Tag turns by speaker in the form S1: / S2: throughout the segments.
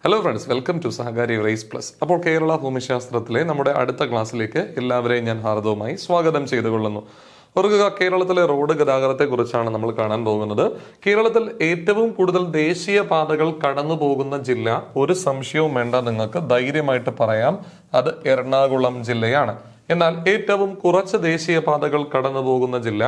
S1: Hello friends, welcome to Sahakari race plus. അപ്പോൾ കേരള ഭൂമിശാസ്ത്രത്തിലെ നമ്മുടെ അടുത്ത ക്ലാസ്സിലേക്ക് എല്ലാവരെയും ഞാൻ ഹാർദവമായി സ്വാഗതം ചെയ്തുകൊള്ളുന്നു. ഓർക്കുക, കേരളത്തിലെ റോഡ് ഗതാഗതത്തെ കുറിച്ചാണ് നമ്മൾ കാണാൻ പോകുന്നത്. കേരളത്തിൽ ഏറ്റവും കൂടുതൽ ദേശീയ പാതകൾ കടന്നു പോകുന്ന ജില്ല, ഒരു സംശയവും വേണ്ട, നിങ്ങൾക്ക് ധൈര്യമായിട്ട് പറയാം, അത് എറണാകുളം ജില്ലയാണ്. എന്നാൽ ഏറ്റവും കുറച്ച് ദേശീയ പാതകൾ കടന്നു പോകുന്ന ജില്ല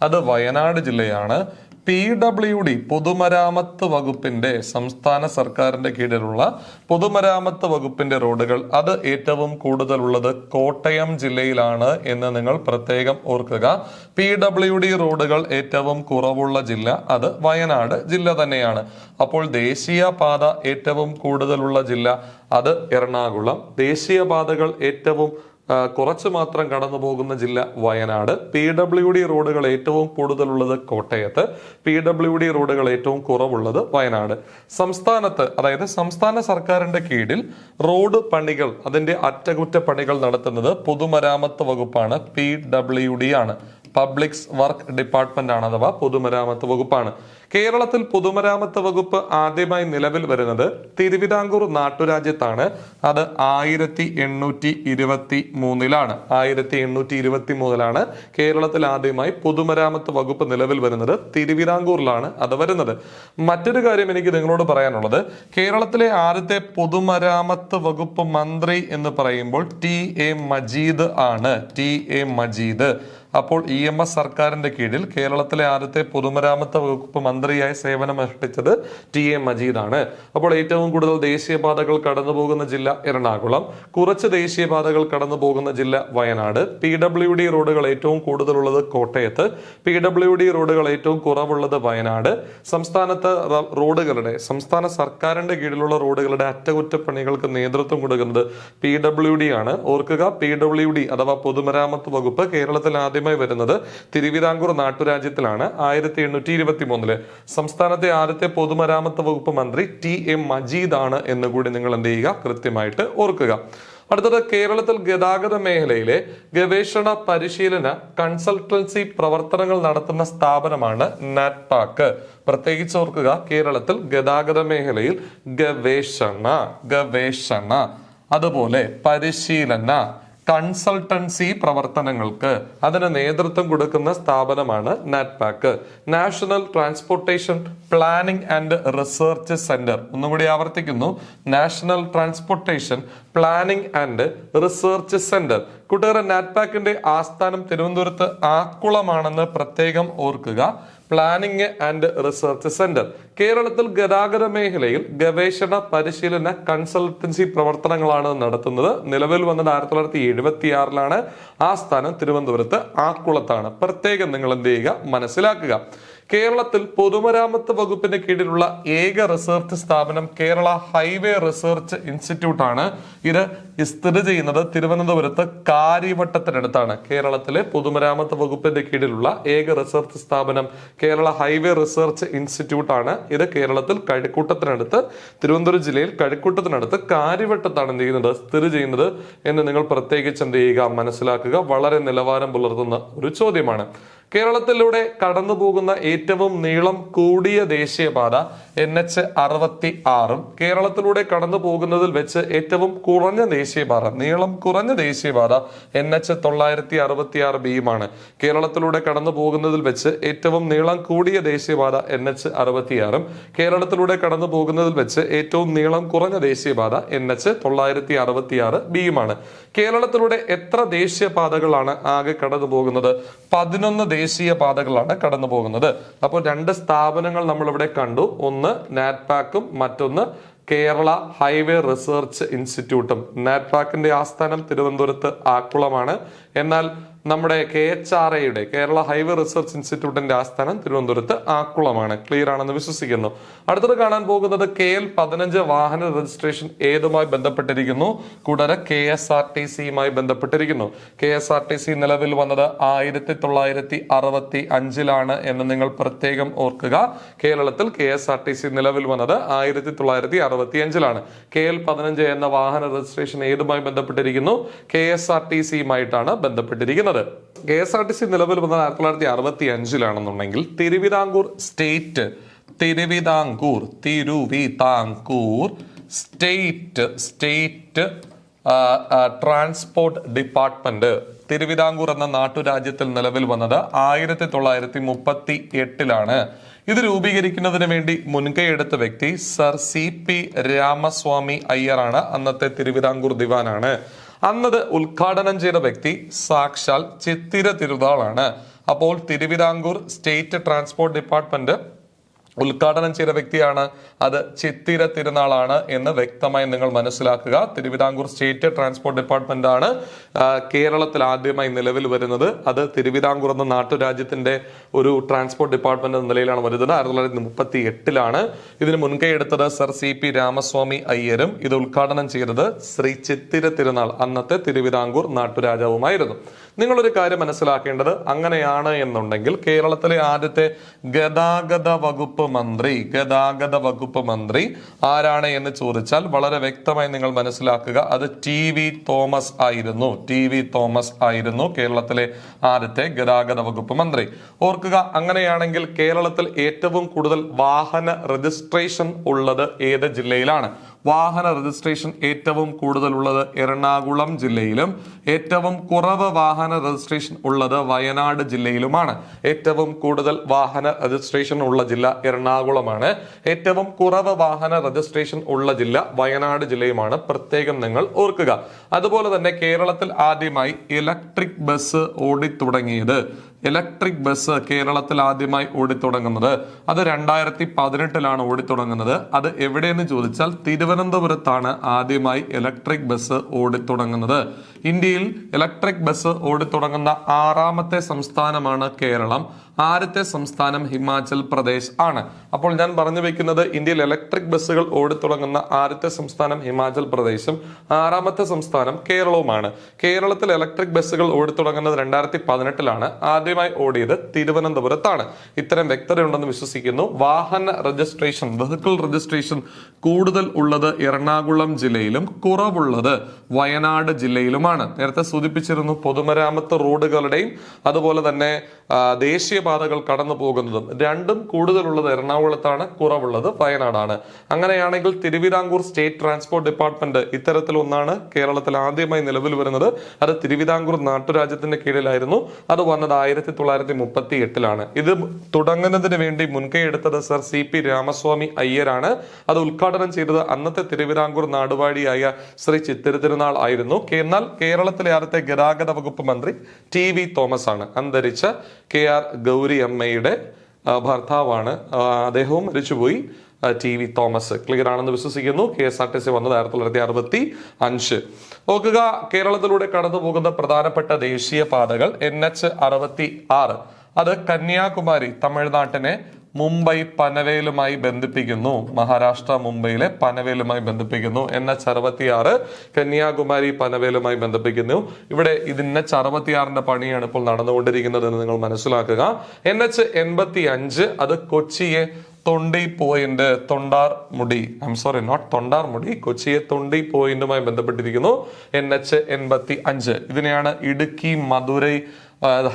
S1: അത് വയനാട് ജില്ലയാണ്. PWD പൊതുമരാമത്ത് വകുപ്പിന്റെ, സംസ്ഥാന സർക്കാരിന്റെ കീഴിലുള്ള പൊതുമരാമത്ത് വകുപ്പിന്റെ റോഡുകൾ അത് ഏറ്റവും കൂടുതലുള്ളത് കോട്ടയം ജില്ലയിലാണ് എന്ന് നിങ്ങൾ പ്രത്യേകം ഓർക്കുക. PWD റോഡുകൾ ഏറ്റവും കുറവുള്ള ജില്ല അത് വയനാട് ജില്ല തന്നെയാണ്. അപ്പോൾ ദേശീയപാത ഏറ്റവും കൂടുതലുള്ള ജില്ല അത് എറണാകുളം. ദേശീയപാതകൾ ഏറ്റവും കുറച്ച് മാത്രം കടന്നു പോകുന്ന ജില്ല വയനാട്. PWD റോഡുകൾ ഏറ്റവും കൂടുതലുള്ളത് കോട്ടയത്ത്. PWD റോഡുകൾ ഏറ്റവും കുറവുള്ളത് വയനാട്. സംസ്ഥാനത്ത്, അതായത് സംസ്ഥാന സർക്കാരിന്റെ കീഴിൽ റോഡ് പണികൾ, അതിന്റെ അറ്റകുറ്റപ്പണികൾ നടത്തുന്നത് പൊതുമരാമത്ത് വകുപ്പാണ്. PWD ആണ്, പബ്ലിക് വർക്ക് ഡിപ്പാർട്ട്മെന്റ് ആണ്, അഥവാ പൊതുമരാമത്ത് വകുപ്പാണ്. കേരളത്തിൽ പൊതുമരാമത്ത് വകുപ്പ് ആദ്യമായി നിലവിൽ വരുന്നത് തിരുവിതാംകൂർ നാട്ടുരാജ്യത്താണ്. അത് 1823-ലാണ്. 1823-ലാണ് കേരളത്തിൽ ആദ്യമായി പൊതുമരാമത്ത് വകുപ്പ് നിലവിൽ വരുന്നത്. തിരുവിതാംകൂറിലാണ് അത് വരുന്നത്. മറ്റൊരു കാര്യം എനിക്ക് നിങ്ങളോട് പറയാനുള്ളത്, കേരളത്തിലെ ആദ്യത്തെ പൊതുമരാമത്ത് വകുപ്പ് മന്ത്രി എന്ന് പറയുമ്പോൾ TA മജീദ് ആണ്. TA മജീദ്. അപ്പോൾ EMS സർക്കാരിന്റെ കീഴിൽ കേരളത്തിലെ ആദ്യത്തെ പൊതുമരാമത്ത് വകുപ്പ് മന്ത്രിയായി സേവനമനുഷ്ഠിച്ചത് TA മജീദാണ്. അപ്പോൾ ഏറ്റവും കൂടുതൽ ദേശീയപാതകൾ കടന്നു പോകുന്ന ജില്ല എറണാകുളം, കുറച്ച് ദേശീയപാതകൾ കടന്നു പോകുന്ന ജില്ല വയനാട്. PWD റോഡുകൾ ഏറ്റവും കൂടുതലുള്ളത് കോട്ടയത്ത്. PWD റോഡുകൾ ഏറ്റവും കുറവുള്ളത് വയനാട്. സംസ്ഥാനത്ത് റോഡുകളുടെ, സംസ്ഥാന സർക്കാരിന്റെ കീഴിലുള്ള റോഡുകളുടെ അറ്റകുറ്റപ്പണികൾക്ക് നേതൃത്വം കൊടുക്കുന്നത് PWD ആണ്. ഓർക്കുക, PWD അഥവാ പൊതുമരാമത്ത് വകുപ്പ് കേരളത്തിൽ ആദ്യമായി വരുന്നത് തിരുവിതാംകൂർ നാട്ടുരാജ്യത്തിലാണ്. 1823. സംസ്ഥാനത്തെ ആദ്യത്തെ പൊതുമരാമത്ത് വകുപ്പ് മന്ത്രി TA മജീദ് ആണ് എന്നുകൂടി നിങ്ങൾ എന്ത് ചെയ്യുക, കൃത്യമായിട്ട് ഓർക്കുക. അടുത്തത്, കേരളത്തിൽ ഗതാഗത മേഖലയിലെ ഗവേഷണ പരിശീലന കൺസൾട്ടൻസി പ്രവർത്തനങ്ങൾ നടത്തുന്ന സ്ഥാപനമാണ് നാറ്റ്പാക്. പ്രത്യേകിച്ച് ഓർക്കുക, കേരളത്തിൽ ഗതാഗത മേഖലയിൽ ഗവേഷണ അതുപോലെ പരിശീലന കൺസൾട്ടൻസി പ്രവർത്തനങ്ങൾക്ക് അതിന് നേതൃത്വം കൊടുക്കുന്ന സ്ഥാപനമാണ് NATPAC. National transportation planning and research centre. ഒന്നുകൂടി ആവർത്തിക്കുന്നു, national transportation planning and research centre. കൂട്ടുകാരെ, നാറ്റ്പാക്കിന്റെ ആസ്ഥാനം തിരുവനന്തപുരത്ത് ആക്കുളമാണെന്ന് പ്രത്യേകം ഓർക്കുക. Planning and research centre. കേരളത്തിൽ ഗതാഗത മേഖലയിൽ ഗവേഷണ പരിശീലന കൺസൾട്ടൻസി പ്രവർത്തനങ്ങളാണ് നടത്തുന്നത്. നിലവിൽ വന്നത് 1976-ലാണ്. ആസ്ഥാനം തിരുവനന്തപുരത്ത് ആക്കുളത്താണ്. പ്രത്യേകം നിങ്ങൾ എന്ത് ചെയ്യുക, മനസ്സിലാക്കുക. കേരളത്തിൽ പൊതുമരാമത്ത് വകുപ്പിന്റെ കീഴിലുള്ള ഏക റിസർച്ച് സ്ഥാപനം കേരള ഹൈവേ റിസർച്ച് ഇൻസ്റ്റിറ്റ്യൂട്ട് ആണ്. ഇത് സ്ഥിതി ചെയ്യുന്നത് തിരുവനന്തപുരത്ത് കാര്യവട്ടത്തിനടുത്താണ്. കേരളത്തിലെ പൊതുമരാമത്ത് വകുപ്പിന്റെ കീഴിലുള്ള ഏക റിസർച്ച് സ്ഥാപനം കേരള ഹൈവേ റിസർച്ച് ഇൻസ്റ്റിറ്റ്യൂട്ട് ആണ്. ഇത് കേരളത്തിൽ കഴക്കൂട്ടത്തിനടുത്ത്, തിരുവനന്തപുരം ജില്ലയിൽ കഴക്കൂട്ടത്തിനടുത്ത് കാര്യവട്ടത്താണ് എന്ത് ചെയ്യുന്നത്, സ്ഥിതി ചെയ്യുന്നത് എന്ന് നിങ്ങൾ പ്രത്യേകിച്ച് എന്ത് ചെയ്യുക, മനസ്സിലാക്കുക. വളരെ നിലവാരം പുലർത്തുന്ന ഒരു ചോദ്യമാണ്. കേരളത്തിലൂടെ കടന്നു പോകുന്ന ഏറ്റവും നീളം കൂടിയ ദേശീയപാത NH-66-ഉം കേരളത്തിലൂടെ കടന്നു പോകുന്നതിൽ വെച്ച് ഏറ്റവും കുറഞ്ഞ ദേശീയപാത, നീളം കുറഞ്ഞ ദേശീയപാത NH-966-Bയുമാണ്. കേരളത്തിലൂടെ കടന്നു പോകുന്നതിൽ വെച്ച് ഏറ്റവും നീളം കൂടിയ ദേശീയപാത NH-66-ഉം കേരളത്തിലൂടെ കടന്നു പോകുന്നതിൽ വെച്ച് ഏറ്റവും നീളം കുറഞ്ഞ ദേശീയപാത NH-966-Bയുമാണ്. കേരളത്തിലൂടെ എത്ര ദേശീയപാതകളാണ് ആകെ കടന്നു പോകുന്നത്? 11 ദേശീയ പാതകളാണ് കടന്നു പോകുന്നത്. അപ്പോൾ രണ്ട് സ്ഥാപനങ്ങൾ നമ്മൾ ഇവിടെ കണ്ടു. ഒന്ന് നാറ്റ്പാക്കും മറ്റൊന്ന് കേരള ഹൈവേ റിസർച്ച് ഇൻസ്റ്റിറ്റ്യൂട്ടും. നാറ്റ്പാക്കിന്റെ ആസ്ഥാനം തിരുവനന്തപുരത്ത് ആക്കുളമാണ്. എന്നാൽ നമ്മുടെ KHRAയുടെ, കേരള ഹൈവേ റിസർച്ച് ഇൻസ്റ്റിറ്റ്യൂട്ടിന്റെ ആസ്ഥാനം തിരുവനന്തപുരത്ത് ആക്കുളമാണ്. ക്ലിയർ ആണെന്ന് വിശ്വസിക്കുന്നു. അടുത്തത് കാണാൻ പോകുന്നത് KL-15 വാഹന രജിസ്ട്രേഷൻ ഏതുമായി ബന്ധപ്പെട്ടിരിക്കുന്നു? കൂടാതെ KSRTCയുമായി ബന്ധപ്പെട്ടിരിക്കുന്നു. KSRTC നിലവിൽ വന്നത് 1965-ലാണ് എന്ന് നിങ്ങൾ പ്രത്യേകം ഓർക്കുക. കേരളത്തിൽ KSRTC നിലവിൽ വന്നത് 1965-ലാണ്. KL-15 എന്ന വാഹന രജിസ്ട്രേഷൻ ഏതുമായി ബന്ധപ്പെട്ടിരിക്കുന്നു? KSRTCയുമായിട്ടാണ് ബന്ധപ്പെട്ടിരിക്കുന്നത്. KSRTC നിലവിൽ വന്നത് 1965-ലാണെന്നുണ്ടെങ്കിൽ Thiruvithamkoor state, Thiruvithamkoor state transport department Thiruvithamkoor എന്ന നാട്ടുരാജ്യത്തിൽ നിലവിൽ വന്നത് 1938 ഇത് രൂപീകരിക്കുന്നതിന് വേണ്ടി മുൻകൈയെടുത്ത വ്യക്തി സർ CP രാമസ്വാമി അയ്യറാണ്. അന്നത്തെ തിരുവിതാംകൂർ ദിവാനാണ്. അന്നത് ഉദ്ഘാടനം ചെയ്ത വ്യക്തി സാക്ഷാൽ ചിത്തിര തിരുനാളാണ്. അപ്പോൾ തിരുവിതാംകൂർ സ്റ്റേറ്റ് ട്രാൻസ്പോർട്ട് ഡിപ്പാർട്ട്മെന്റ് ഉദ്ഘാടനം ചെയ്ത വ്യക്തിയാണ്, അത് ചിത്തിര തിരുനാളാണ് എന്ന് വ്യക്തമായി നിങ്ങൾ മനസ്സിലാക്കുക. തിരുവിതാംകൂർ സ്റ്റേറ്റ് ട്രാൻസ്പോർട്ട് ഡിപ്പാർട്ട്മെന്റ് ആണ് കേരളത്തിൽ ആദ്യമായി നിലവിൽ വരുന്നത്. അത് തിരുവിതാംകൂർ എന്ന നാട്ടുരാജ്യത്തിന്റെ ഒരു ട്രാൻസ്പോർട്ട് ഡിപ്പാർട്ട്മെന്റ് എന്ന നിലയിലാണ് വരുന്നത്. 1938 ഇതിന് മുൻകൈ എടുത്തത് സർ CP രാമസ്വാമി അയ്യരും ഇത് ഉദ്ഘാടനം ചെയ്തത് ശ്രീ ചിത്തിര തിരുനാൾ, അന്നത്തെ തിരുവിതാംകൂർ നാട്ടുരാജാവുമായിരുന്നു. നിങ്ങളൊരു കാര്യം മനസ്സിലാക്കേണ്ടത്, അങ്ങനെയാണ് എന്നുണ്ടെങ്കിൽ കേരളത്തിലെ ആദ്യത്തെ ഗതാഗത വകുപ്പ് മന്ത്രി ആരാണ് എന്ന് ചോദിച്ചാൽ വളരെ വ്യക്തമായി നിങ്ങൾ മനസ്സിലാക്കുക, അത് TV തോമസ് ആയിരുന്നു കേരളത്തിലെ ആദ്യത്തെ ഗതാഗത വകുപ്പ് മന്ത്രി. ഓർക്കുക, അങ്ങനെയാണെങ്കിൽ കേരളത്തിൽ ഏറ്റവും കൂടുതൽ വാഹന രജിസ്ട്രേഷൻ ഉള്ളത് ഏത് ജില്ലയിലാണ്? വാഹന രജിസ്ട്രേഷൻ ഏറ്റവും കൂടുതൽ ഉള്ളത് എറണാകുളം ജില്ലയിലും ഏറ്റവും കുറവ് വാഹന രജിസ്ട്രേഷൻ ഉള്ളത് വയനാട് ജില്ലയിലുമാണ്. ഏറ്റവും കൂടുതൽ വാഹന രജിസ്ട്രേഷൻ ഉള്ള ജില്ല എറണാകുളമാണ്. ഏറ്റവും കുറവ് വാഹന രജിസ്ട്രേഷൻ ഉള്ള ജില്ല വയനാട് ജില്ലയുമാണ്. പ്രത്യേകം നിങ്ങൾ ഓർക്കുക. അതുപോലെ തന്നെ കേരളത്തിൽ ആദ്യമായി ഇലക്ട്രിക് ബസ് ഓടിത്തുടങ്ങിയത് കേരളത്തിൽ ആദ്യമായി ഓടിത്തുടങ്ങുന്നത് അത് 2018 ഓടിത്തുടങ്ങുന്നത്. അത് എവിടെയെന്ന് ചോദിച്ചാൽ തിരുവനന്തപുരത്താണ് ആദ്യമായി ഇലക്ട്രിക് ബസ് ഓടിത്തുടങ്ങുന്നത്. ഇന്ത്യയിൽ ഇലക്ട്രിക് ബസ് ഓടിത്തുടങ്ങുന്ന 6ാമത്തെ സംസ്ഥാനമാണ് കേരളം. ആദ്യത്തെ സംസ്ഥാനം ഹിമാചൽ പ്രദേശ് ആണ്. അപ്പോൾ ഞാൻ പറഞ്ഞു വെക്കുന്നത്, ഇന്ത്യയിൽ ഇലക്ട്രിക് ബസ്സുകൾ ഓടിത്തുടങ്ങുന്ന ആദ്യത്തെ സംസ്ഥാനം ഹിമാചൽ പ്രദേശും 6ാമത്തെ സംസ്ഥാനം കേരളവുമാണ്. കേരളത്തിൽ ഇലക്ട്രിക് ബസ്സുകൾ ഓടിത്തുടങ്ങുന്നത് 2018 ആദ്യമായി ഓടിയത് തിരുവനന്തപുരത്താണ്. ഇത്തരം വ്യക്തതയുണ്ടെന്ന് വിശ്വസിക്കുന്നു. വാഹന രജിസ്ട്രേഷൻ, വെഹിക്കിൾ രജിസ്ട്രേഷൻ കൂടുതൽ ഉള്ളത് എറണാകുളം ജില്ലയിലും കുറവുള്ളത് വയനാട് ജില്ലയിലുമാണ്. നേരത്തെ സൂചിപ്പിച്ചിരുന്നു, പൊതുമരാമത്ത് റോഡുകളുടെയും അതുപോലെ തന്നെ ദേശീയപാതകൾ കടന്നു പോകുന്നതും രണ്ടും കൂടുതലുള്ളത് എറണാകുളത്താണ്, കുറവുള്ളത് വയനാടാണ്. അങ്ങനെയാണെങ്കിൽ തിരുവിതാംകൂർ സ്റ്റേറ്റ് ട്രാൻസ്പോർട്ട് ഡിപ്പാർട്ട്മെന്റ് ഇത്തരത്തിൽ ഒന്നാണ് കേരളത്തിൽ ആദ്യമായി നിലവിൽ വരുന്നത്. അത് തിരുവിതാംകൂർ നാട്ടുരാജ്യത്തിന്റെ കീഴിലായിരുന്നു. അത് വന്നത് 1938 ഇത് തുടങ്ങുന്നതിന് വേണ്ടി മുൻകൈ എടുത്തത് സർ CP രാമസ്വാമി അയ്യരാണ്. അത് ഉദ്ഘാടനം ചെയ്തത് അന്നത്തെ തിരുവിതാംകൂർ നാടുവാഴിയായ ശ്രീ ചിത്തിര തിരുനാൾ ആയിരുന്നു. എന്നാൽ കേരളത്തിലെ ആദ്യത്തെ ഗതാഗത വകുപ്പ് മന്ത്രി TV തോമസ് ആണ്. അന്തരിച്ച KR ഗൗരി അമ്മയുടെ ഭർത്താവാണ്. അദ്ദേഹവും മരിച്ചുപോയി. TV Thomas. ക്ലിയർ ആണെന്ന് വിശ്വസിക്കുന്നു. KSRTC വന്നത് 1965. നോക്കുക, കേരളത്തിലൂടെ കടന്നു പോകുന്ന പ്രധാനപ്പെട്ട ദേശീയ പാതകൾ NH 66 അത് കന്യാകുമാരി തമിഴ്നാട്ടിനെ മുംബൈ പനവേലുമായി ബന്ധിപ്പിക്കുന്നു. മഹാരാഷ്ട്ര മുംബൈയിലെ പനവേലുമായി ബന്ധിപ്പിക്കുന്നു. NH 66 കന്യാകുമാരി പനവേലുമായി ബന്ധിപ്പിക്കുന്നു. ഇവിടെ ഇത് NH 66 പണിയാണ് ഇപ്പോൾ നടന്നുകൊണ്ടിരിക്കുന്നത് എന്ന് നിങ്ങൾ മനസ്സിലാക്കുക. NH 85 അത് കൊച്ചിയെ തൊണ്ടി പോയിന്റ് കൊച്ചിയെ തൊണ്ടി പോയിന്റുമായി ബന്ധപ്പെട്ടിരിക്കുന്നു. NH 85 ഇതിനെയാണ് ഇടുക്കി മധുരൈ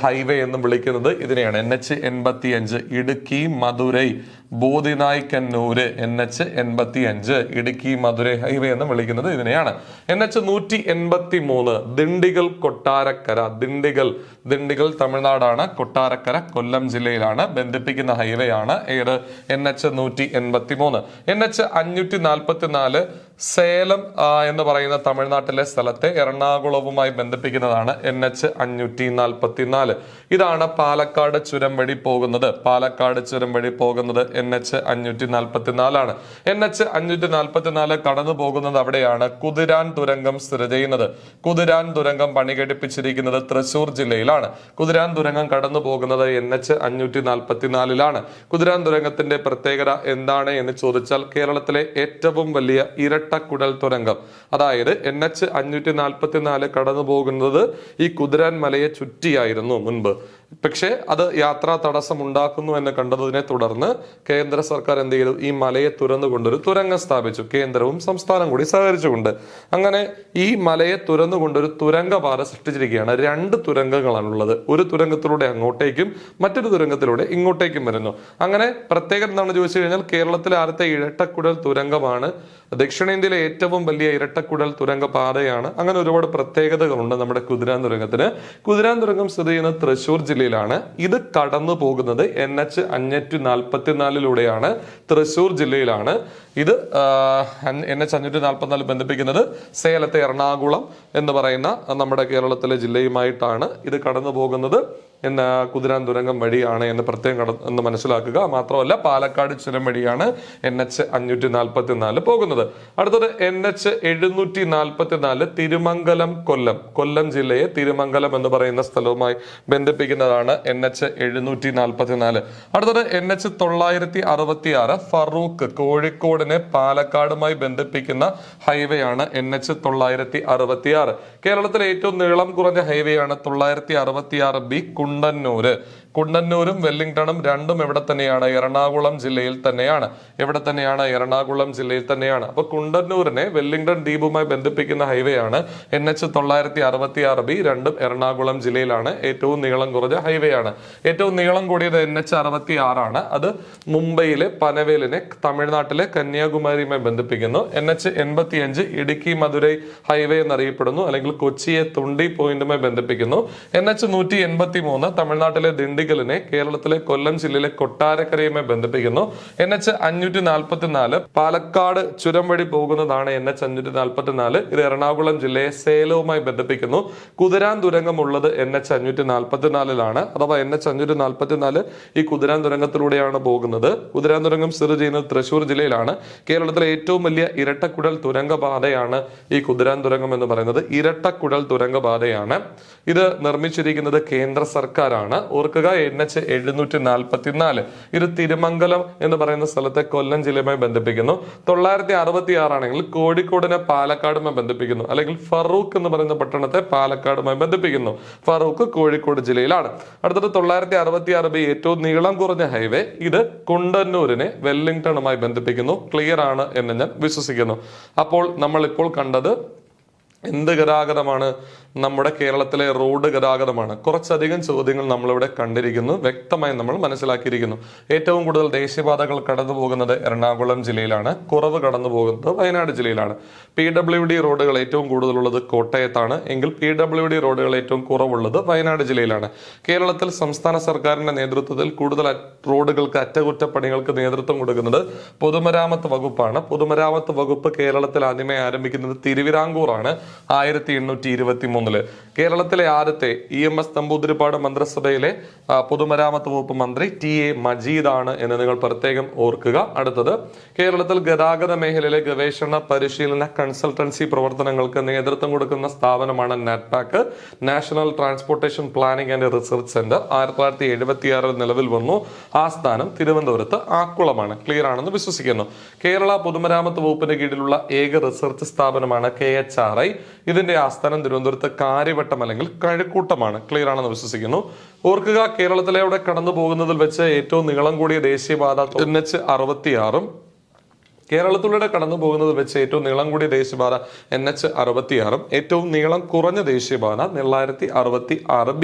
S1: ഹൈവേ എന്നും വിളിക്കുന്നത്. ഇതിനെയാണ് NH 85 Idukki Madurai Bodinayakkanur NH 85 Idukki Madurai highway എന്ന് വിളിക്കുന്നത് ഇതിനെയാണ്. NH 183 ദിണ്ടിഗൽ കൊട്ടാരക്കര. ദിണ്ടിഗൽ തമിഴ്നാടാണ്. കൊട്ടാരക്കര കൊല്ലം ജില്ലയിലാണ്. ബന്ധിപ്പിക്കുന്ന ഹൈവേ ആണ് ഏത്? NH 183. NH 544 സേലം എന്ന് പറയുന്ന തമിഴ്നാട്ടിലെ സ്ഥലത്തെ എറണാകുളവുമായി ബന്ധിപ്പിക്കുന്നതാണ് NH 544. ഇതാണ് പാലക്കാട് ചുരം വഴി പോകുന്നത്. NH 544 NH 544 കടന്നു പോകുന്നത് അവിടെയാണ്. കുതിരാൻ തുരങ്കം സ്ഥിതി ചെയ്യുന്നത്. കുതിരാൻ തുരങ്കം പണികഴിപ്പിച്ചിരിക്കുന്നത് തൃശൂർ ജില്ലയിലാണ്. കുതിരാൻ തുരങ്കം കടന്നു പോകുന്നത് NH 544. കുതിരാൻ തുരങ്കത്തിന്റെ പ്രത്യേകത എന്താണ് എന്ന് ചോദിച്ചാൽ, കേരളത്തിലെ ഏറ്റവും വലിയ ഇരട്ടക്കുഴൽ തുരങ്കം. അതായത് NH 544 കടന്നു പോകുന്നത് ഈ കുതിരാൻ മലയെ ചുറ്റിയായിരുന്നു മുൻപ്. പക്ഷേ അത് യാത്രാ തടസ്സം ഉണ്ടാക്കുന്നു എന്ന് കണ്ടതിനെ തുടർന്ന് കേന്ദ്ര സർക്കാർ എന്ത് ചെയ്തു? ഈ മലയെ തുരന്നുകൊണ്ടൊരു തുരങ്കം സ്ഥാപിച്ചു. കേന്ദ്രവും സംസ്ഥാനം കൂടി സഹകരിച്ചുകൊണ്ട്. അങ്ങനെ ഈ മലയെ തുരന്നുകൊണ്ടൊരു തുരങ്കപാത സൃഷ്ടിച്ചിരിക്കുകയാണ്. 2 തുരങ്കങ്ങളാണുള്ളത്. ഒരു തുരങ്കത്തിലൂടെ അങ്ങോട്ടേക്കും മറ്റൊരു തുരങ്കത്തിലൂടെ ഇങ്ങോട്ടേക്കും വരുന്നു. അങ്ങനെ പ്രത്യേകത എന്താണെന്ന് ചോദിച്ചു കഴിഞ്ഞാൽ, കേരളത്തിലെ ആദ്യത്തെ ഇരട്ടക്കുഴൽ തുരങ്കമാണ് ദക്ഷിണേന്ത്യയിലെ ഏറ്റവും വലിയ ഇരട്ടക്കുഴൽ തുരങ്ക പാതയാണ്. അങ്ങനെ ഒരുപാട് പ്രത്യേകതകളുണ്ട് നമ്മുടെ കുതിരാൻ തുരങ്കത്തിന്. കുതിരാൻ തുരങ്കം സ്ഥിതി ചെയ്യുന്നത് തൃശ്ശൂർ ജില്ലയിലാണ്. ഇത് കടന്നു പോകുന്നത് NH 544 തൃശ്ശൂർ ജില്ലയിലാണ്. ഇത് NH 544 ബന്ധിപ്പിക്കുന്നത് സേലത്തെ എറണാകുളം എന്ന് പറയുന്ന നമ്മുടെ കേരളത്തിലെ ജില്ലയുമായിട്ടാണ്. ഇത് കടന്നു പോകുന്നത് കുതിരാൻ തുരങ്കം വഴിയാണ് എന്ന് പ്രത്യേകം എന്ന് മനസ്സിലാക്കുക. മാത്രമല്ല പാലക്കാട് ചുരം വഴിയാണ് NH 544 പോകുന്നത്. അടുത്തത് NH 744 തിരുമംഗലം കൊല്ലം ജില്ലയെ തിരുമംഗലം എന്ന് പറയുന്ന സ്ഥലവുമായി ബന്ധിപ്പിക്കുന്നതാണ് NH 744. അടുത്തത് NH 966 ഫറൂഖ് കോഴിക്കോടിനെ പാലക്കാടുമായി ബന്ധിപ്പിക്കുന്ന ഹൈവേ ആണ് NH 966. കേരളത്തിലെ ഏറ്റവും നീളം കുറഞ്ഞ ഹൈവേ ആണ് 966B കുണ്ടന്നൂരും വെല്ലിംഗ്ടണും രണ്ടും എവിടെ തന്നെയാണ്? എറണാകുളം ജില്ലയിൽ തന്നെയാണ്. എറണാകുളം ജില്ലയിൽ തന്നെയാണ്. അപ്പൊ കുണ്ടന്നൂരിനെ വെല്ലിംഗ്ടൺ ദ്വീപുമായി ബന്ധിപ്പിക്കുന്ന ഹൈവേ ആണ് NH 966B. രണ്ടും എറണാകുളം ജില്ലയിലാണ്. ഏറ്റവും നീളം കുറഞ്ഞ ഹൈവേ ആണ്. ഏറ്റവും നീളം കൂടിയത് NH 66 അത് മുംബൈയിലെ പനവേലിനെ തമിഴ്നാട്ടിലെ കന്യാകുമാരിയുമായി ബന്ധിപ്പിക്കുന്നു. NH 85 ഇടുക്കി മധുരൈ ഹൈവേ എന്നറിയപ്പെടുന്നു, അല്ലെങ്കിൽ കൊച്ചിയെ തുണ്ടി പോയിന്റുമായി ബന്ധിപ്പിക്കുന്നു. NH 183 തമിഴ്നാട്ടിലെ ദിണ്ടിഗലിനെ കേരളത്തിലെ കൊല്ലം ജില്ലയിലെ കൊട്ടാരക്കരയുമായി ബന്ധിപ്പിക്കുന്നു. NH 544 പാലക്കാട് ചുരം വഴി പോകുന്നതാണ് NH 544. ഇത് എറണാകുളം ജില്ലയെ സേലവുമായി ബന്ധിപ്പിക്കുന്നു. കുതിരാൻ തുരങ്കം ഉള്ളത് NH 544 അഥവാ NH 544 ഈ കുതിരാൻ തുരങ്കത്തിലൂടെയാണ് പോകുന്നത്. കുതിരാൻ തുരങ്കം സ്ഥിതി ചെയ്യുന്നത് തൃശ്ശൂർ ജില്ലയിലാണ്. കേരളത്തിലെ ഏറ്റവും വലിയ ഇരട്ടക്കുഴൽ തുരങ്കപാതയാണ് ഈ കുതിരാൻ തുരങ്കം എന്ന് പറയുന്നത്. ഇരട്ടക്കുഴൽ തുരങ്കപാതയാണ്. ഇത് നിർമ്മിച്ചിരിക്കുന്നത് കേന്ദ്ര സർക്കാരാണ്. ഓർക്കുക, NH 744 ഇത് തിരുമംഗലം എന്ന് പറയുന്ന സ്ഥലത്തെ കൊല്ലം ജില്ലയുമായി ബന്ധിപ്പിക്കുന്നു. 966 ആണെങ്കിൽ കോഴിക്കോടിനെ പാലക്കാടുമായി ബന്ധിപ്പിക്കുന്നു, അല്ലെങ്കിൽ ഫറൂഖ് എന്ന് പറയുന്ന പട്ടണത്തെ പാലക്കാടുമായി ബന്ധിപ്പിക്കുന്നു. ഫറൂഖ് കോഴിക്കോട് ജില്ലയിലാണ്. അടുത്തത് 966B ഏറ്റവും നീളം കുറഞ്ഞ ഹൈവേ. ഇത് കുണ്ടന്നൂരിനെ വെല്ലിംഗ്ടണുമായി ബന്ധിപ്പിക്കുന്നു. ക്ലിയർ ആണ് എന്ന് ഞാൻ വിശ്വസിക്കുന്നു. അപ്പോൾ നമ്മൾ ഇപ്പോൾ കണ്ടത് എന്ത് ഗതാഗതമാണ്? നമ്മുടെ കേരളത്തിലെ റോഡ് ഗതാഗതമാണ്. കുറച്ചധികം ചോദ്യങ്ങൾ നമ്മളിവിടെ കണ്ടിരിക്കുന്നു, വ്യക്തമായി നമ്മൾ മനസ്സിലാക്കിയിരിക്കുന്നു. ഏറ്റവും കൂടുതൽ ദേശീയപാതകൾ കടന്നു പോകുന്നത് എറണാകുളം ജില്ലയിലാണ്. കുറവ് കടന്നു പോകുന്നത് വയനാട് ജില്ലയിലാണ്. PWD റോഡുകൾ ഏറ്റവും കൂടുതലുള്ളത് കോട്ടയത്താണ്, എങ്കിൽ PWD റോഡുകൾ ഏറ്റവും കുറവുള്ളത് വയനാട് ജില്ലയിലാണ്. കേരളത്തിൽ സംസ്ഥാന സർക്കാരിന്റെ നേതൃത്വത്തിൽ കൂടുതൽ റോഡുകൾക്ക് അറ്റകുറ്റപ്പണികൾക്ക് നേതൃത്വം കൊടുക്കുന്നത് പൊതുമരാമത്ത് വകുപ്പാണ്. പൊതുമരാമത്ത് വകുപ്പ് കേരളത്തിൽ ആദ്യമായി ആരംഭിക്കുന്നത് തിരുവിതാംകൂറാണ് 1823. കേരളത്തിലെ ആദ്യത്തെ EMS നമ്പൂതിരിപ്പാട് മന്ത്രിസഭയിലെ പൊതുമരാമത്ത് വകുപ്പ് മന്ത്രി TA മജീദാണ് എന്ന് നിങ്ങൾ പ്രത്യേകം ഓർക്കുക. അടുത്തത്, കേരളത്തിൽ ഗതാഗത മേഖലയിലെ ഗവേഷണ പരിശീലന കൺസൾട്ടൻസി പ്രവർത്തനങ്ങൾക്ക് നേതൃത്വം കൊടുക്കുന്ന സ്ഥാപനമാണ് NATPAC, national transportation planning and research centre. 1976 നിലവിൽ വന്നു. ആസ്ഥാനം തിരുവനന്തപുരത്ത് ആക്കുളമാണ്. ക്ലിയർ ആണെന്ന് വിശ്വസിക്കുന്നു. കേരള പൊതുമരാമത്ത് വകുപ്പിന്റെ കീഴിലുള്ള ഏക റിസർച്ച് സ്ഥാപനമാണ് KHRI. ഇതിന്റെ ആസ്ഥാനം തിരുവനന്തപുരത്ത് കാര്യവട്ടം അല്ലെങ്കിൽ കഴക്കൂട്ടമാണ്. ക്ലിയർ ആണെന്ന് വിശ്വസിക്കുന്നു. ഓർക്കുക, കേരളത്തിലൂടെ കടന്നു പോകുന്നതിൽ വെച്ച് ഏറ്റവും നീളം കൂടിയ ദേശീയപാത NH 66. കേരളത്തിലൂടെ കടന്നു പോകുന്നത് വെച്ച് ഏറ്റവും നീളം കൂടിയ ദേശീയപാത NH 66. ഏറ്റവും നീളം കുറഞ്ഞ ദേശീയപാത 966B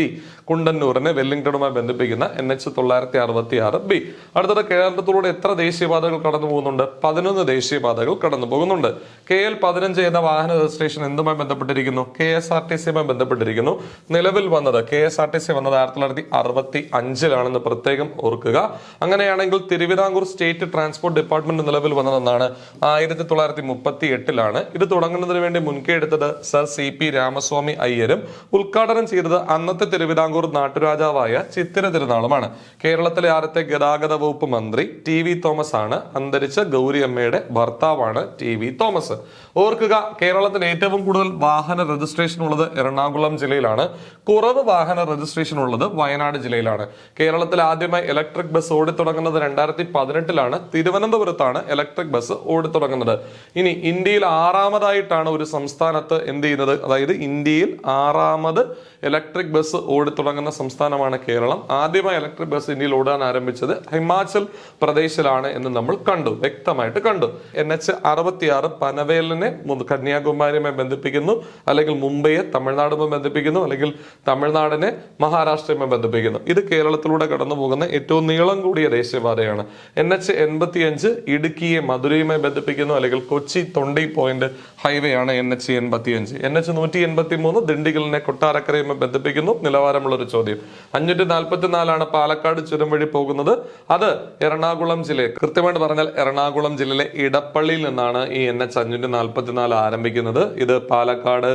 S1: കുണ്ടന്നൂരിനെ വെല്ലിംഗ്ടണുമായി ബന്ധിപ്പിക്കുന്ന NH 966B. അടുത്തത്, കേരളത്തിലൂടെ എത്ര ദേശീയപാതകൾ കടന്നു പോകുന്നുണ്ട്? 11 ദേശീയപാതകൾ കടന്നു പോകുന്നുണ്ട്. KL15 എന്ന വാഹന രജിസ്ട്രേഷൻ എന്തുമായി ബന്ധപ്പെട്ടിരിക്കുന്നു? KSRTCയുമായി ബന്ധപ്പെട്ടിരിക്കുന്നു. നിലവിൽ വന്നത് KSRTC വന്നത് 1965 പ്രത്യേകം ഓർക്കുക. അങ്ങനെയാണെങ്കിൽ തിരുവിതാംകൂർ സ്റ്റേറ്റ് ട്രാൻസ്പോർട്ട് ഡിപ്പാർട്ട്മെന്റ് നിലവിൽ വന്നതെന്നാണ് 1938. ഇത് തുടങ്ങുന്നതിന് വേണ്ടി മുൻകൈ എടുത്തത് സർ CP രാമസ്വാമി അയ്യരും ഉദ്ഘാടനം ചെയ്തത് അന്നത്തെ തിരുവിതാംകൂർ നാട്ടുരാജാവായ ചിത്തിര തിരുനാളുമാണ്. കേരളത്തിലെ ആദ്യത്തെ ഗതാഗത വകുപ്പ് മന്ത്രി TV തോമസ് ആണ്. അന്തരിച്ച ഗൗരിയമ്മയുടെ ഭർത്താവാണ് TV തോമസ്. ഓർക്കുക, കേരളത്തിൽ ഏറ്റവും കൂടുതൽ വാഹന രജിസ്ട്രേഷൻ ഉള്ളത് എറണാകുളം ജില്ലയിലാണ്. കുറവ് വാഹന രജിസ്ട്രേഷൻ ഉള്ളത് വയനാട് ജില്ലയിലാണ്. കേരളത്തിൽ ആദ്യമായി ഇലക്ട്രിക് ബസ് ഓടിത്തുടങ്ങുന്നത് 2018 തിരുവനന്തപുരത്താണ് ഇലക്ട്രിക് ബസ് ഓടിത്തുടങ്ങുന്നത്. ഇനി ഇന്ത്യയിൽ 6ാമതായിട്ടാണ് ഒരു സംസ്ഥാനത്ത് എന്ത് ചെയ്യുന്നത്, അതായത് ഇന്ത്യയിൽ 6ാമത് ഇലക്ട്രിക് ബസ് ഓടിത്തുടങ്ങുന്ന സംസ്ഥാനമാണ് കേരളം. ആദ്യമായി ഇലക്ട്രിക് ബസ് ഇന്ത്യയിൽ ഓടാൻ ആരംഭിച്ചത് ഹിമാചൽ പ്രദേശിലാണ് എന്ന് നമ്മൾ കണ്ടു, വ്യക്തമായിട്ട് കണ്ടു. NH 66 പനവേലിനെ തന്നെ കന്യാകുമാരിയുമായി ബന്ധിപ്പിക്കുന്നു, അല്ലെങ്കിൽ മുംബൈയെ തമിഴ്നാടുമായി ബന്ധിപ്പിക്കുന്നു, അല്ലെങ്കിൽ തമിഴ്നാടിനെ മഹാരാഷ്ട്രയുമായി ബന്ധിപ്പിക്കുന്നു. ഇത് കേരളത്തിലൂടെ കടന്നു പോകുന്ന ഏറ്റവും നീളം കൂടിയ ദേശീയപാതയാണ്. NH85 ഇടുക്കിയെ മധുരയുമായി ബന്ധിപ്പിക്കുന്നു, അല്ലെങ്കിൽ കൊച്ചി തൊണ്ടി പോയിന്റ് ഹൈവേ ആണ് NH85. NH183 ദിണ്ടിഗലിനെ കൊട്ടാരക്കരയുമായി ബന്ധിപ്പിക്കുന്നു. നിലവാരമുള്ള ഒരു ചോദ്യം. 544 പാലക്കാട് ചുരം വഴി പോകുന്നത്. അത് എറണാകുളം ജില്ലയിൽ, കൃത്യമായിട്ട് പറഞ്ഞാൽ എറണാകുളം ജില്ലയിലെ ഇടപ്പള്ളിയിൽ നിന്നാണ് ഈ NH544 ആരംഭിക്കുന്നത്. ഇത് പാലക്കാട്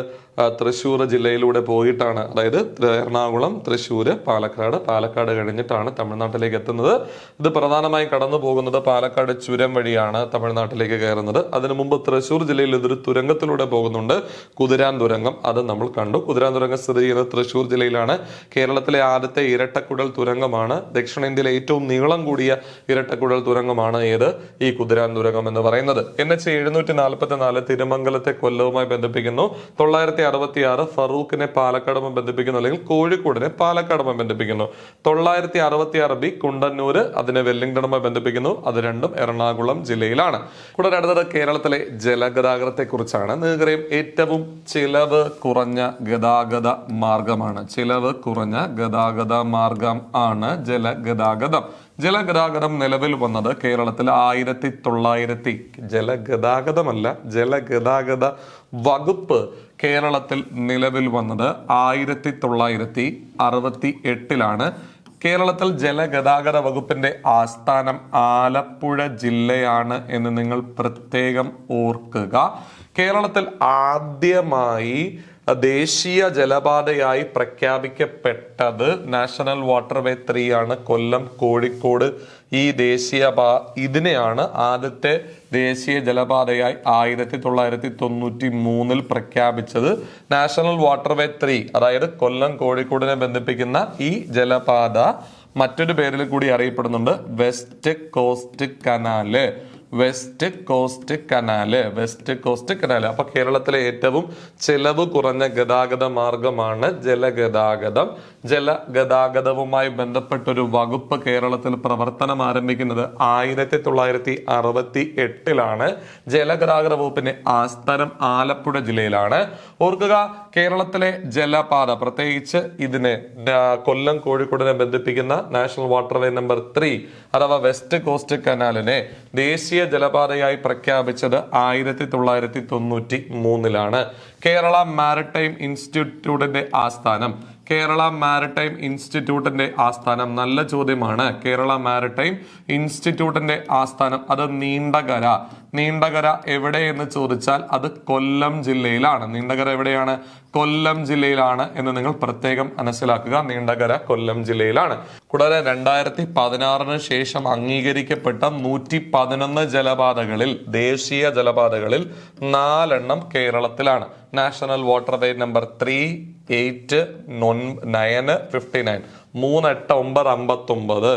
S1: തൃശ്ശൂർ ജില്ലയിലൂടെ പോയിട്ടാണ്, അതായത് എറണാകുളം, തൃശ്ശൂർ, പാലക്കാട് കഴിഞ്ഞിട്ടാണ് തമിഴ്നാട്ടിലേക്ക് എത്തുന്നത്. ഇത് പ്രധാനമായും കടന്നു പോകുന്നത് പാലക്കാട് ചുരം വഴിയാണ് തമിഴ്നാട്ടിലേക്ക് കയറുന്നത്. അതിനു മുമ്പ് തൃശ്ശൂർ ജില്ലയിൽ ഇതൊരു തുരങ്കത്തിലൂടെ പോകുന്നുണ്ട്, കുതിരാൻ തുരങ്കം. അത് നമ്മൾ കണ്ടു. കുതിരാൻ തുരങ്കം സ്ഥിതി ചെയ്യുന്നത് തൃശ്ശൂർ ജില്ലയിലാണ്. കേരളത്തിലെ ആദ്യത്തെ ഇരട്ടക്കുഴൽ തുരങ്കമാണ്. ദക്ഷിണേന്ത്യയിലെ ഏറ്റവും നീളം കൂടിയ ഇരട്ടക്കുഴൽ തുരങ്കമാണ് ഈ കുതിരാൻ തുരങ്കം എന്ന് പറയുന്നത്. NH744 തിരുമംഗലത്തെ കൊല്ലവുമായി ബന്ധിപ്പിക്കുന്നു. 966 ഫറൂഖിനെ പാലക്കാടുമായി ബന്ധിപ്പിക്കുന്നു, അല്ലെങ്കിൽ കോഴിക്കോടിനെ പാലക്കാടുമായി ബന്ധിപ്പിക്കുന്നു. 966B കുണ്ടന്നൂര്, അതിനെ വെല്ലിംഗ്ടണുമായി ബന്ധിപ്പിക്കുന്നു. അത് രണ്ടും എറണാകുളം ജില്ലയിലാണ്. കൂടാതെ അടുത്തത് കേരളത്തിലെ ജലഗതാഗതത്തെ കുറിച്ചാണ്. നിങ്ങൾക്കറിയാം, ഏറ്റവും ചിലവ് കുറഞ്ഞ ഗതാഗത മാർഗമാണ്. ചിലവ് കുറഞ്ഞ ഗതാഗത മാർഗം ആണ് ജലഗതാഗതം. ജലഗതാഗതം നിലവിൽ വന്നത് കേരളത്തിൽ 1900 ജലഗതാഗതമല്ല, ജലഗതാഗത വകുപ്പ് കേരളത്തിൽ നിലവിൽ വന്നത് 1968 കേരളത്തിൽ ജലഗതാഗത വകുപ്പിന്റെ ആസ്ഥാനം ആലപ്പുഴ ജില്ലയാണ് എന്ന് നിങ്ങൾ പ്രത്യേകം ഓർക്കുക. കേരളത്തിൽ ആദ്യമായി ദേശീയ ജലപാതയായി പ്രഖ്യാപിക്കപ്പെട്ടത് നാഷണൽ വാട്ടർവേ 3 ആണ്. കൊല്ലം കോഴിക്കോട് ഈ ഇതിനെയാണ് ആദ്യത്തെ ദേശീയ ജലപാതയായി 1993 പ്രഖ്യാപിച്ചത്. നാഷണൽ വാട്ടർവേ 3, അതായത് കൊല്ലം കോഴിക്കോടിനെ ബന്ധിപ്പിക്കുന്ന ഈ ജലപാത മറ്റൊരു പേരിൽ കൂടി അറിയപ്പെടുന്നുണ്ട്, west cost canal. West cost canal. അപ്പൊ കേരളത്തിലെ ഏറ്റവും ചെലവ് കുറഞ്ഞ ഗതാഗത മാർഗമാണ് ജലഗതാഗതം. ജലഗതാഗതവുമായി ബന്ധപ്പെട്ടൊരു വകുപ്പ് കേരളത്തിൽ പ്രവർത്തനം ആരംഭിക്കുന്നത് 1968 ജലഗതാഗത വകുപ്പിന്റെ ആസ്ഥാനം ആലപ്പുഴ ജില്ലയിലാണ്. ഓർക്കുക, കേരളത്തിലെ ജലപാത, പ്രത്യേകിച്ച് ഇതിനെ കൊല്ലം കോഴിക്കോടിനെ ബന്ധിപ്പിക്കുന്ന നാഷണൽ വാട്ടർവേ നമ്പർ 3 അഥവാ വെസ്റ്റ് കോസ്റ്റ് കനാലിനെ ദേശീയ ജലപാതയായി പ്രഖ്യാപിച്ചത് 1993 കേരള മാരിടൈം ഇൻസ്റ്റിറ്റ്യൂട്ടിന്റെ ആസ്ഥാനം നല്ല ചോദ്യമാണ്. കേരള മാരിടൈം ഇൻസ്റ്റിറ്റ്യൂട്ടിന്റെ ആസ്ഥാനം അത് നീണ്ടകര എവിടെ എന്ന് ചോദിച്ചാൽ അത് കൊല്ലം ജില്ലയിലാണ്. നീണ്ടകര എവിടെയാണ്? കൊല്ലം ജില്ലയിലാണ് എന്ന് നിങ്ങൾ പ്രത്യേകം മനസ്സിലാക്കുക. നീണ്ടകര കൊല്ലം ജില്ലയിലാണ്. കൂടാതെ 2016 ശേഷം അംഗീകരിക്കപ്പെട്ട 111 ജലപാതകളിൽ, ദേശീയ ജലപാതകളിൽ 4 കേരളത്തിലാണ്. National waterway number 3, 8, 9, 59, 3859,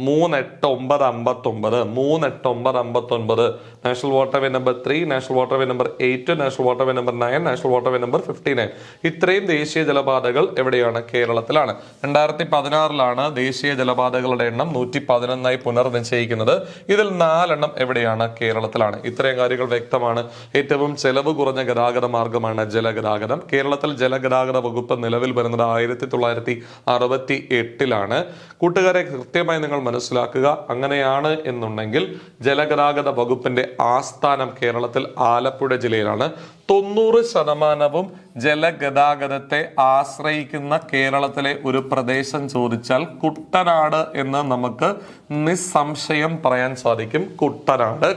S1: 3859, national waterway number 3, national waterway number 8, national waterway number 9, national waterway number 59. ഇത്രയും ദേശീയ ജലപാതകൾ എവിടെയാണ്? കേരളത്തിലാണ്. 2016 ദേശീയ ജലപാതകളുടെ എണ്ണം 111 പുനർനിശ്ചയിക്കുന്നത്. ഇതിൽ 4 എവിടെയാണ്? കേരളത്തിലാണ്. ഇത്രയും കാര്യങ്ങൾ വ്യക്തമാണ്. ഏറ്റവും ചെലവ് കുറഞ്ഞ ഗതാഗത മാർഗമാണ് ജലഗതാഗതം. കേരളത്തിൽ ജലഗതാഗത വകുപ്പ് നിലവിൽ വരുന്നത് 1968 കൂട്ടുകാരെ, കൃത്യമായി നിങ്ങൾ മനസ്സിലാക്കുക. അങ്ങനെയാണ് എന്നുണ്ടെങ്കിൽ ജലഗതാഗത വകുപ്പിന്റെ ആസ്ഥാനം കേരളത്തിൽ ആലപ്പുഴ ജില്ലയിലാണ്. 90% ജലഗതാഗതത്തെ ആശ്രയിക്കുന്ന കേരളത്തിലെ ഒരു പ്രദേശം ചോദിച്ചാൽ കുട്ടനാട് എന്ന് നമുക്ക് നിസ്സംശയം പറയാൻ സാധിക്കും. കുട്ടനാട്.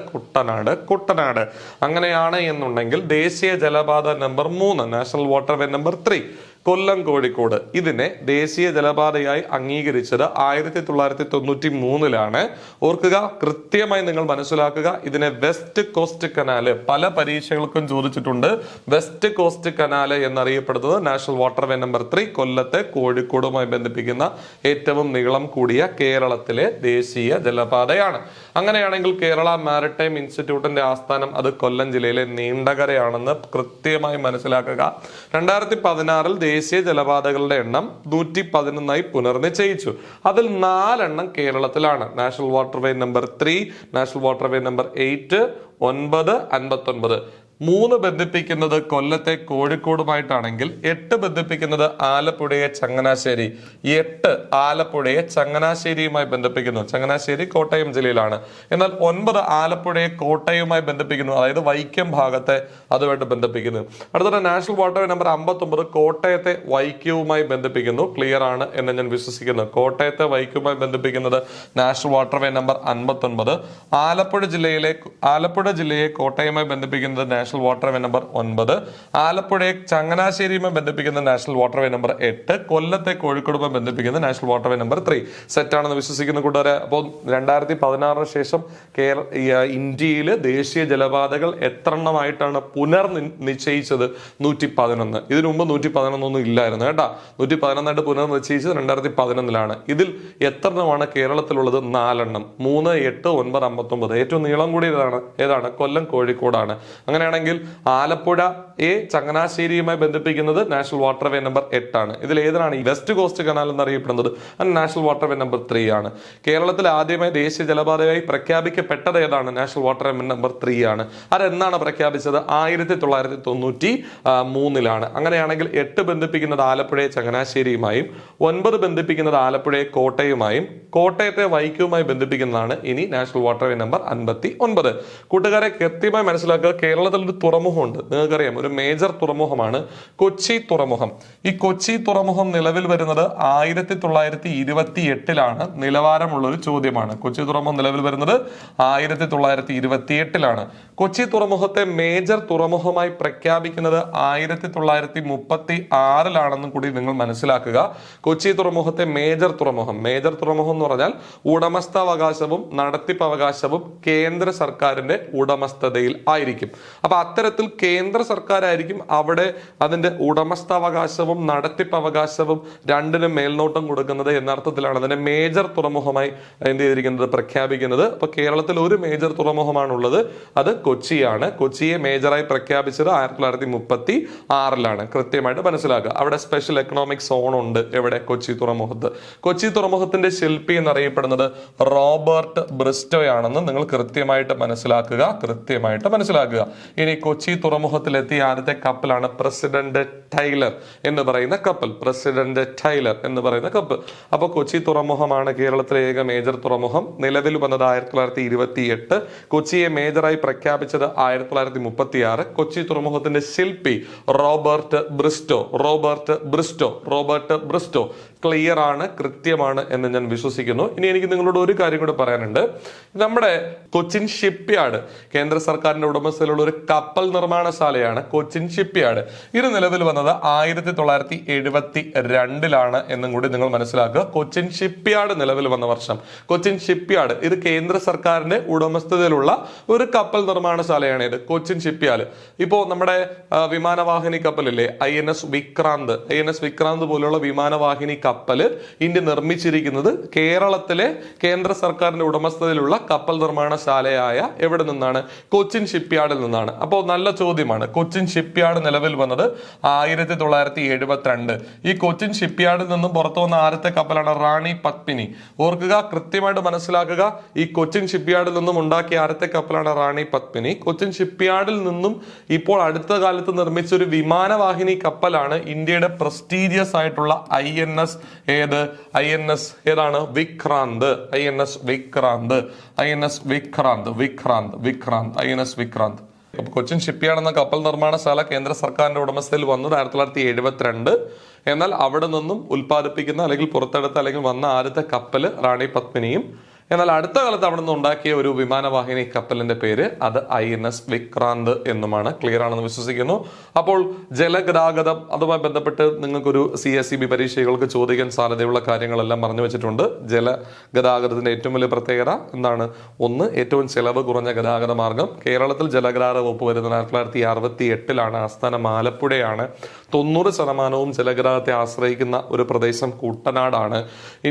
S1: അങ്ങനെയാണ് എന്നുണ്ടെങ്കിൽ ദേശീയ ജലപാത നമ്പർ 3, നാഷണൽ വാട്ടർവേ നമ്പർ 3, കൊല്ലം കോഴിക്കോട്, ഇതിനെ ദേശീയ ജലപാതയായി അംഗീകരിച്ചത് 1993 ഓർക്കുക, കൃത്യമായി നിങ്ങൾ മനസ്സിലാക്കുക. ഇതിനെ വെസ്റ്റ് കോസ്റ്റ് കനാല്, പല പരീക്ഷകൾക്കും ചോദിച്ചിട്ടുണ്ട്. വെസ്റ്റ് കോസ്റ്റ് കനാല് എന്നറിയപ്പെടുന്നത് നാഷണൽ വാട്ടർവേ നമ്പർ 3 കൊല്ലത്തെ കോഴിക്കോടുമായി ബന്ധിപ്പിക്കുന്ന ഏറ്റവും നീളം കൂടിയ കേരളത്തിലെ ദേശീയ ജലപാതയാണ്. അങ്ങനെയാണെങ്കിൽ കേരള മാരിടൈം ഇൻസ്റ്റിറ്റ്യൂട്ടിന്റെ ആസ്ഥാനം അത് കൊല്ലം ജില്ലയിലെ നീണ്ടകരയാണെന്ന് കൃത്യമായി മനസ്സിലാക്കുക. 2016 ദേശീയ ജലപാതകളുടെ എണ്ണം 111 പുനർനിശ്ചയിച്ചു. അതിൽ 4 കേരളത്തിലാണ്. National waterway number 3, national waterway number 8, 9, 59. 3 ബന്ധിപ്പിക്കുന്നത് കൊല്ലത്തെ കോഴിക്കോടുമായിട്ടാണെങ്കിൽ 8 ബന്ധിപ്പിക്കുന്നത് ആലപ്പുഴയെ ചങ്ങനാശ്ശേരി. 8 ആലപ്പുഴയെ ചങ്ങനാശ്ശേരിയുമായി ബന്ധിപ്പിക്കുന്നു. ചങ്ങനാശ്ശേരി കോട്ടയം ജില്ലയിലാണ്. എന്നാൽ 9 ആലപ്പുഴയെ കോട്ടയവുമായി ബന്ധിപ്പിക്കുന്നു, അതായത് വൈക്കം ഭാഗത്തെ അതുമായിട്ട് ബന്ധിപ്പിക്കുന്നു. അടുത്ത നാഷണൽ വാട്ടർവേ നമ്പർ 59 കോട്ടയത്തെ വൈക്കവുമായി ബന്ധിപ്പിക്കുന്നു. ക്ലിയർ ആണ് എന്ന് ഞാൻ വിശ്വസിക്കുന്നു. കോട്ടയത്തെ വൈക്കവുമായി ബന്ധിപ്പിക്കുന്നത് നാഷണൽ വാട്ടർവേ നമ്പർ 59. ആലപ്പുഴ ജില്ലയെ കോട്ടയവുമായി ബന്ധിപ്പിക്കുന്നത് നാഷണൽ വാട്ടർവേ നമ്പർ 9. ആലപ്പുഴയെ ചങ്ങനാശ്ശേരിയുമായി ബന്ധിപ്പിക്കുന്ന നാഷണൽ വാട്ടർവേ നമ്പർ 8. കൊല്ലത്തെ കോഴിക്കോടുമായി ബന്ധിപ്പിക്കുന്ന നാഷണൽ വാട്ടർവേ നമ്പർ 3. സെറ്റ് ആണെന്ന് വിശ്വസിക്കുന്ന കൂട്ടുകാരെ. അപ്പോൾ 2016 ശേഷം ഇന്ത്യയിൽ ദേശീയ ജലപാതകൾ എത്രണ്ണമായിട്ടാണ് നിശ്ചയിച്ചത്? 111. ഇതിനു മുമ്പ് 111 ഒന്നും ഇല്ലായിരുന്നു കേട്ടാ. 111 പുനർനിശ്ചയിച്ചത് 2011. ഇതിൽ എത്രണ്ണമാണ് കേരളത്തിലുള്ളത്? 4 എണ്ണം. 3, 8, 9, 59. ഏറ്റവും നീളം കൂടിയതാണ് ഏതാണ്? കൊല്ലം കോഴിക്കോടാണ്. അങ്ങനെയാണെങ്കിൽ ആലപ്പുഴയെ ചങ്ങനാശ്ശേരിയുമായി ബന്ധിപ്പിക്കുന്നത് നാഷണൽ വാട്ടർവേ നമ്പർ 8 ആണ്. ഇതിൽ ഏതാണ് ഈ വെസ്റ്റ് കോസ്റ്റ് കനാൽ എന്നറിയപ്പെടുന്നത്? നാഷണൽ വാട്ടർവേ നമ്പർ 3 ആണ്. കേരളത്തിൽ ആദ്യമായി ദേശീയ ജലപാതയായി പ്രഖ്യാപിക്കപ്പെട്ടത് ഏതാണ്? നാഷണൽ വാട്ടർവേ നമ്പർ 3 ആണ്. അതെന്നാണ് പ്രഖ്യാപിച്ചത്? 1993. അങ്ങനെയാണെങ്കിൽ 8 ബന്ധിപ്പിക്കുന്നത് ആലപ്പുഴയെ ചങ്ങനാശ്ശേരിയുമായും 9 ബന്ധിപ്പിക്കുന്നത് ആലപ്പുഴയെ കോട്ടയുമായും കോട്ടയത്തെ വൈക്കവുമായി ബന്ധിപ്പിക്കുന്നതാണ് ഇനി നാഷണൽ വാട്ടർവേ നമ്പർ 59. കൂട്ടുകാരെ കൃത്യമായി മനസ്സിലാക്കുക, കേരളത്തിൽ ഒരു തുറമുഖമുണ്ട്. നിങ്ങൾക്കറിയാം, ഒരു മേജർ തുറമുഖമാണ് കൊച്ചി തുറമുഖം. ഈ കൊച്ചി തുറമുഖം നിലവിൽ വരുന്നത് 1928 നിലവാരമുള്ള ഒരു ചോദ്യമാണ്. കൊച്ചി തുറമുഖം നിലവിൽ വരുന്നത് 1928. കൊച്ചി തുറമുഖത്തെ മേജർ തുറമുഖമായി പ്രഖ്യാപിക്കുന്നത് 1936 കൂടി നിങ്ങൾ മനസ്സിലാക്കുക. കൊച്ചി തുറമുഖത്തെ മേജർ തുറമുഖം എന്ന് പറഞ്ഞാൽ ഉടമസ്ഥാവകാശവും നടത്തിപ്പവകാശവും കേന്ദ്ര സർക്കാരിന്റെ ഉടമസ്ഥതയിൽ ആയിരിക്കും. അപ്പൊ അത്തരത്തിൽ കേന്ദ്ര സർക്കാരായിരിക്കും അവിടെ അതിന്റെ ഉടമസ്ഥാവകാശവും നടത്തിപ്പവകാശവും രണ്ടിനും മേൽനോട്ടം കൊടുക്കുന്നത് എന്നർത്ഥത്തിലാണ് അതിന്റെ മേജർ തുറമുഖമായി എന്ത് ചെയ്തിരിക്കുന്നത്? പ്രഖ്യാപിക്കുന്നത്. അപ്പൊ കേരളത്തിൽ ഒരു മേജർ തുറമുഖമാണുള്ളത്, അത് കൊച്ചിയാണ്. കൊച്ചിയെ മേജറായി പ്രഖ്യാപിച്ചത് 1936. കൃത്യമായിട്ട് മനസ്സിലാക്കുക. അവിടെ സ്പെഷ്യൽ എക്കണോമിക് സോൺ ഉണ്ട്. എവിടെ? കൊച്ചി തുറമുഖത്ത്. കൊച്ചി തുറമുഖത്തിന്റെ ശില്പി എന്നറിയപ്പെടുന്നത് റോബർട്ട് ബ്രിസ്റ്റോ ആണെന്ന് നിങ്ങൾ കൃത്യമായിട്ട് മനസ്സിലാക്കുക. ഇനി കൊച്ചി തുറമുഖത്തിലെത്തിയ ആദ്യത്തെ കപ്പലാണ് പ്രസിഡന്റ് ടൈലർ എന്ന് പറയുന്ന കപ്പൽ. അപ്പൊ കൊച്ചി തുറമുഖമാണ് കേരളത്തിലെ ഏക മേജർ തുറമുഖം. നിലവിൽ വന്നത് 1928. കൊച്ചിയെ മേജറായി പ്രഖ്യാപിച്ചത് 1936. കൊച്ചി തുറമുഖത്തിന്റെ ശില്പി റോബർട്ട് ബ്രിസ്റ്റോ. ക്ലിയർ ആണ്, കൃത്യമാണ് എന്ന് ഞാൻ വിശ്വസിക്കുന്നു. ഇനി എനിക്ക് നിങ്ങളോട് ഒരു കാര്യം കൂടെ പറയാനുണ്ട്. നമ്മുടെ കൊച്ചിൻ ഷിപ്പ്യാർഡ് കേന്ദ്ര സർക്കാരിന്റെ ഉടമസ്ഥയിലുള്ള ഒരു കപ്പൽ നിർമ്മാണശാലയാണ് കൊച്ചിൻ ഷിപ്പ്യാർഡ്. ഇത് നിലവിൽ വന്നത് 1972 എന്നും കൂടി നിങ്ങൾ മനസ്സിലാക്കുക. കൊച്ചിൻ ഷിപ്പ്യാർഡ് നിലവിൽ വന്ന വർഷം. കൊച്ചിൻ ഷിപ്പ്യാർഡ് ഇത് കേന്ദ്ര സർക്കാരിന്റെ ഉടമസ്ഥതയിലുള്ള ഒരു കപ്പൽ നിർമ്മാണശാലയാണ് ഇത്, കൊച്ചിൻ ഷിപ്പ്യാർഡ്. ഇപ്പോ നമ്മുടെ വിമാനവാഹിനി കപ്പലില്ലേ, INS വിക്രാന്ത് പോലുള്ള വിമാനവാഹിനി കപ്പല് ഇന്ത്യ നിർമ്മിച്ചിരിക്കുന്നത് കേരളത്തിലെ കേന്ദ്ര സർക്കാരിന്റെ ഉടമസ്ഥതയിലുള്ള കപ്പൽ നിർമ്മാണശാലയായ എവിടെ നിന്നാണ്? കൊച്ചിൻ ഷിപ്പ്യാർഡിൽ നിന്നാണ്. അപ്പോൾ നല്ല ചോദ്യമാണ്. കൊച്ചിൻ ഷിപ്പ്യാർഡ് നിലവിൽ വന്നത് 1972. ഈ കൊച്ചിൻ ഷിപ്പ്യാർഡിൽ നിന്നും പുറത്തു വന്ന ആദ്യത്തെ കപ്പലാണ് റാണി പത്മിനി. ഓർക്കുക, കൃത്യമായിട്ട് മനസ്സിലാക്കുക. ഈ കൊച്ചിൻ ഷിപ്പ്യാർഡിൽ നിന്നും ഉണ്ടാക്കിയ ആദ്യത്തെ കപ്പലാണ് റാണി പത്മിനി. കൊച്ചിൻ ഷിപ്പ്യാർഡിൽ നിന്നും ഇപ്പോൾ അടുത്ത കാലത്ത് നിർമ്മിച്ച ഒരു വിമാനവാഹിനി കപ്പലാണ് ഇന്ത്യയുടെ പ്രസ്റ്റീജിയസ് ആയിട്ടുള്ള INS ഏതാണ്? വിക്രാന്ത്. കൊച്ചിൻ ഷിപ്പ്യാർഡ് എന്ന കപ്പൽ നിർമ്മാണശാല കേന്ദ്ര സർക്കാരിന്റെ ഉടമസ്ഥയിൽ വന്നത് 1972. എന്നാൽ അവിടെ നിന്നും ഉൽപ്പാദിപ്പിക്കുന്ന അല്ലെങ്കിൽ പുറത്തെടുത്ത അല്ലെങ്കിൽ വന്ന ആദ്യത്തെ കപ്പല് റാണി പത്മിനിയും. എന്നാൽ അടുത്ത കാലത്ത് അവിടെ നിന്ന് ഉണ്ടാക്കിയ ഒരു വിമാനവാഹിനി കപ്പലിന്റെ പേര് അത് INS വിക്രാന്ത് എന്നുമാണ്. ക്ലിയർ ആണെന്ന് വിശ്വസിക്കുന്നു. അപ്പോൾ ജലഗതാഗതം അതുമായി ബന്ധപ്പെട്ട് നിങ്ങൾക്കൊരു CSEB പരീക്ഷകൾക്ക് ചോദിക്കാൻ സാധ്യതയുള്ള കാര്യങ്ങളെല്ലാം പറഞ്ഞു വെച്ചിട്ടുണ്ട്. ജലഗതാഗതത്തിന്റെ ഏറ്റവും വലിയ പ്രത്യേകത എന്താണ്? ഒന്ന്, ഏറ്റവും ചെലവ് കുറഞ്ഞ ഗതാഗത മാർഗം. കേരളത്തിൽ ജലഗതാഗത വകുപ്പ് വരുന്നത് 1968 ആസ്ഥാനം ആലപ്പുഴയാണ്. 90% ജലഗതാഗതത്തെ ആശ്രയിക്കുന്ന ഒരു പ്രദേശം കുട്ടനാടാണ്.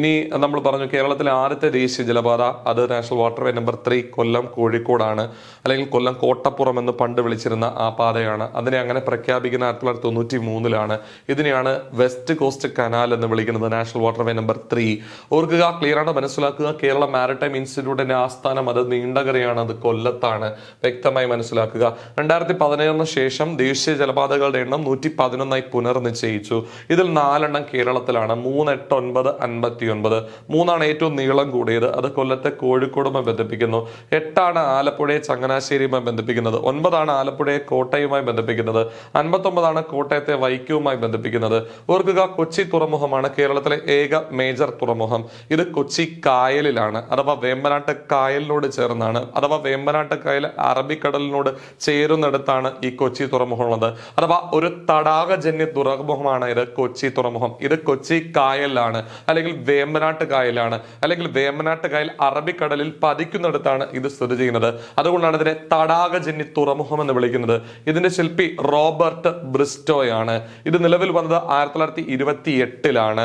S1: ഇനി നമ്മൾ പറഞ്ഞു കേരളത്തിലെ ആദ്യത്തെ ദേശീയ ജലപാത ദേശീയപാത, അത് നാഷണൽ വാട്ടർവേ നമ്പർ 3 കൊല്ലം കോഴിക്കോടാണ്, അല്ലെങ്കിൽ കൊല്ലം കോട്ടപ്പുറം എന്ന് പണ്ട് വിളിച്ചിരുന്ന ആ പാതയാണ്. അതിനെ അങ്ങനെ പ്രഖ്യാപിക്കുന്ന 1993-ലാണ്. ഇതിനെയാണ് വെസ്റ്റ് കോസ്റ്റ് കനാൽ എന്ന് വിളിക്കുന്നത്, നാഷണൽ വാട്ടർവേ നമ്പർ 3. ഓർക്കുക, ക്ലിയർ ആണ്, മനസ്സിലാക്കുക. കേരള മാരിടൈം ഇൻസ്റ്റിറ്റ്യൂട്ടിന്റെ ആസ്ഥാനം അത് നീണ്ടകരയാണ്, അത് കൊല്ലത്താണ്. വ്യക്തമായി മനസ്സിലാക്കുക. 2017 ശേഷം ദേശീയ ജലപാതകളുടെ എണ്ണം 111 പുനർനിശ്ചയിച്ചു. ഇതിൽ 4 കേരളത്തിലാണ്. 3, 8, 9, 59. 3 ഏറ്റവും നീളം കൂടിയത്, അത് കൊല്ലത്തെ കോഴിക്കോടുമായി ബന്ധിപ്പിക്കുന്നു. 8 ആലപ്പുഴയെ ചങ്ങനാശ്ശേരിയുമായി ബന്ധിപ്പിക്കുന്നത്. 9 ആലപ്പുഴയെ കോട്ടയുമായി ബന്ധിപ്പിക്കുന്നത്. 59 കോട്ടയത്തെ വൈക്കവുമായി ബന്ധിപ്പിക്കുന്നത്. ഓർക്കുക, കൊച്ചി തുറമുഖമാണ് കേരളത്തിലെ ഏക മേജർ തുറമുഖം. ഇത് കൊച്ചി കായലിലാണ്, അഥവാ വേമ്പനാട്ട് കായലിനോട് ചേർന്നാണ്, അഥവാ വേമ്പനാട്ട് കായൽ അറബിക്കടലിനോട് ചേരുന്നിടത്താണ് ഈ കൊച്ചി തുറമുഖം ഉള്ളത്. അഥവാ ഒരു തടാകജന്യ തുറമുഖമാണ് ഇത് കൊച്ചി തുറമുഖം. ഇത് കൊച്ചി കായലിലാണ്, അല്ലെങ്കിൽ വേമ്പനാട്ട് കായലാണ്, അല്ലെങ്കിൽ വേമ്പനാട്ട് കായൽ അറബിക്കടലിൽ പതിക്കുന്നിടത്താണ് ഇത് സ്ഥിതി ചെയ്യുന്നത്. അതുകൊണ്ടാണ് ഇതിനെ തടാകജന്യ തുറമുഖം എന്ന് വിളിക്കുന്നത്. ഇതിന്റെ ശില്പി റോബർട്ട് ബ്രിസ്റ്റോയാണ്. ഇത് നിലവിൽ വന്നത് 1928-ലാണ്.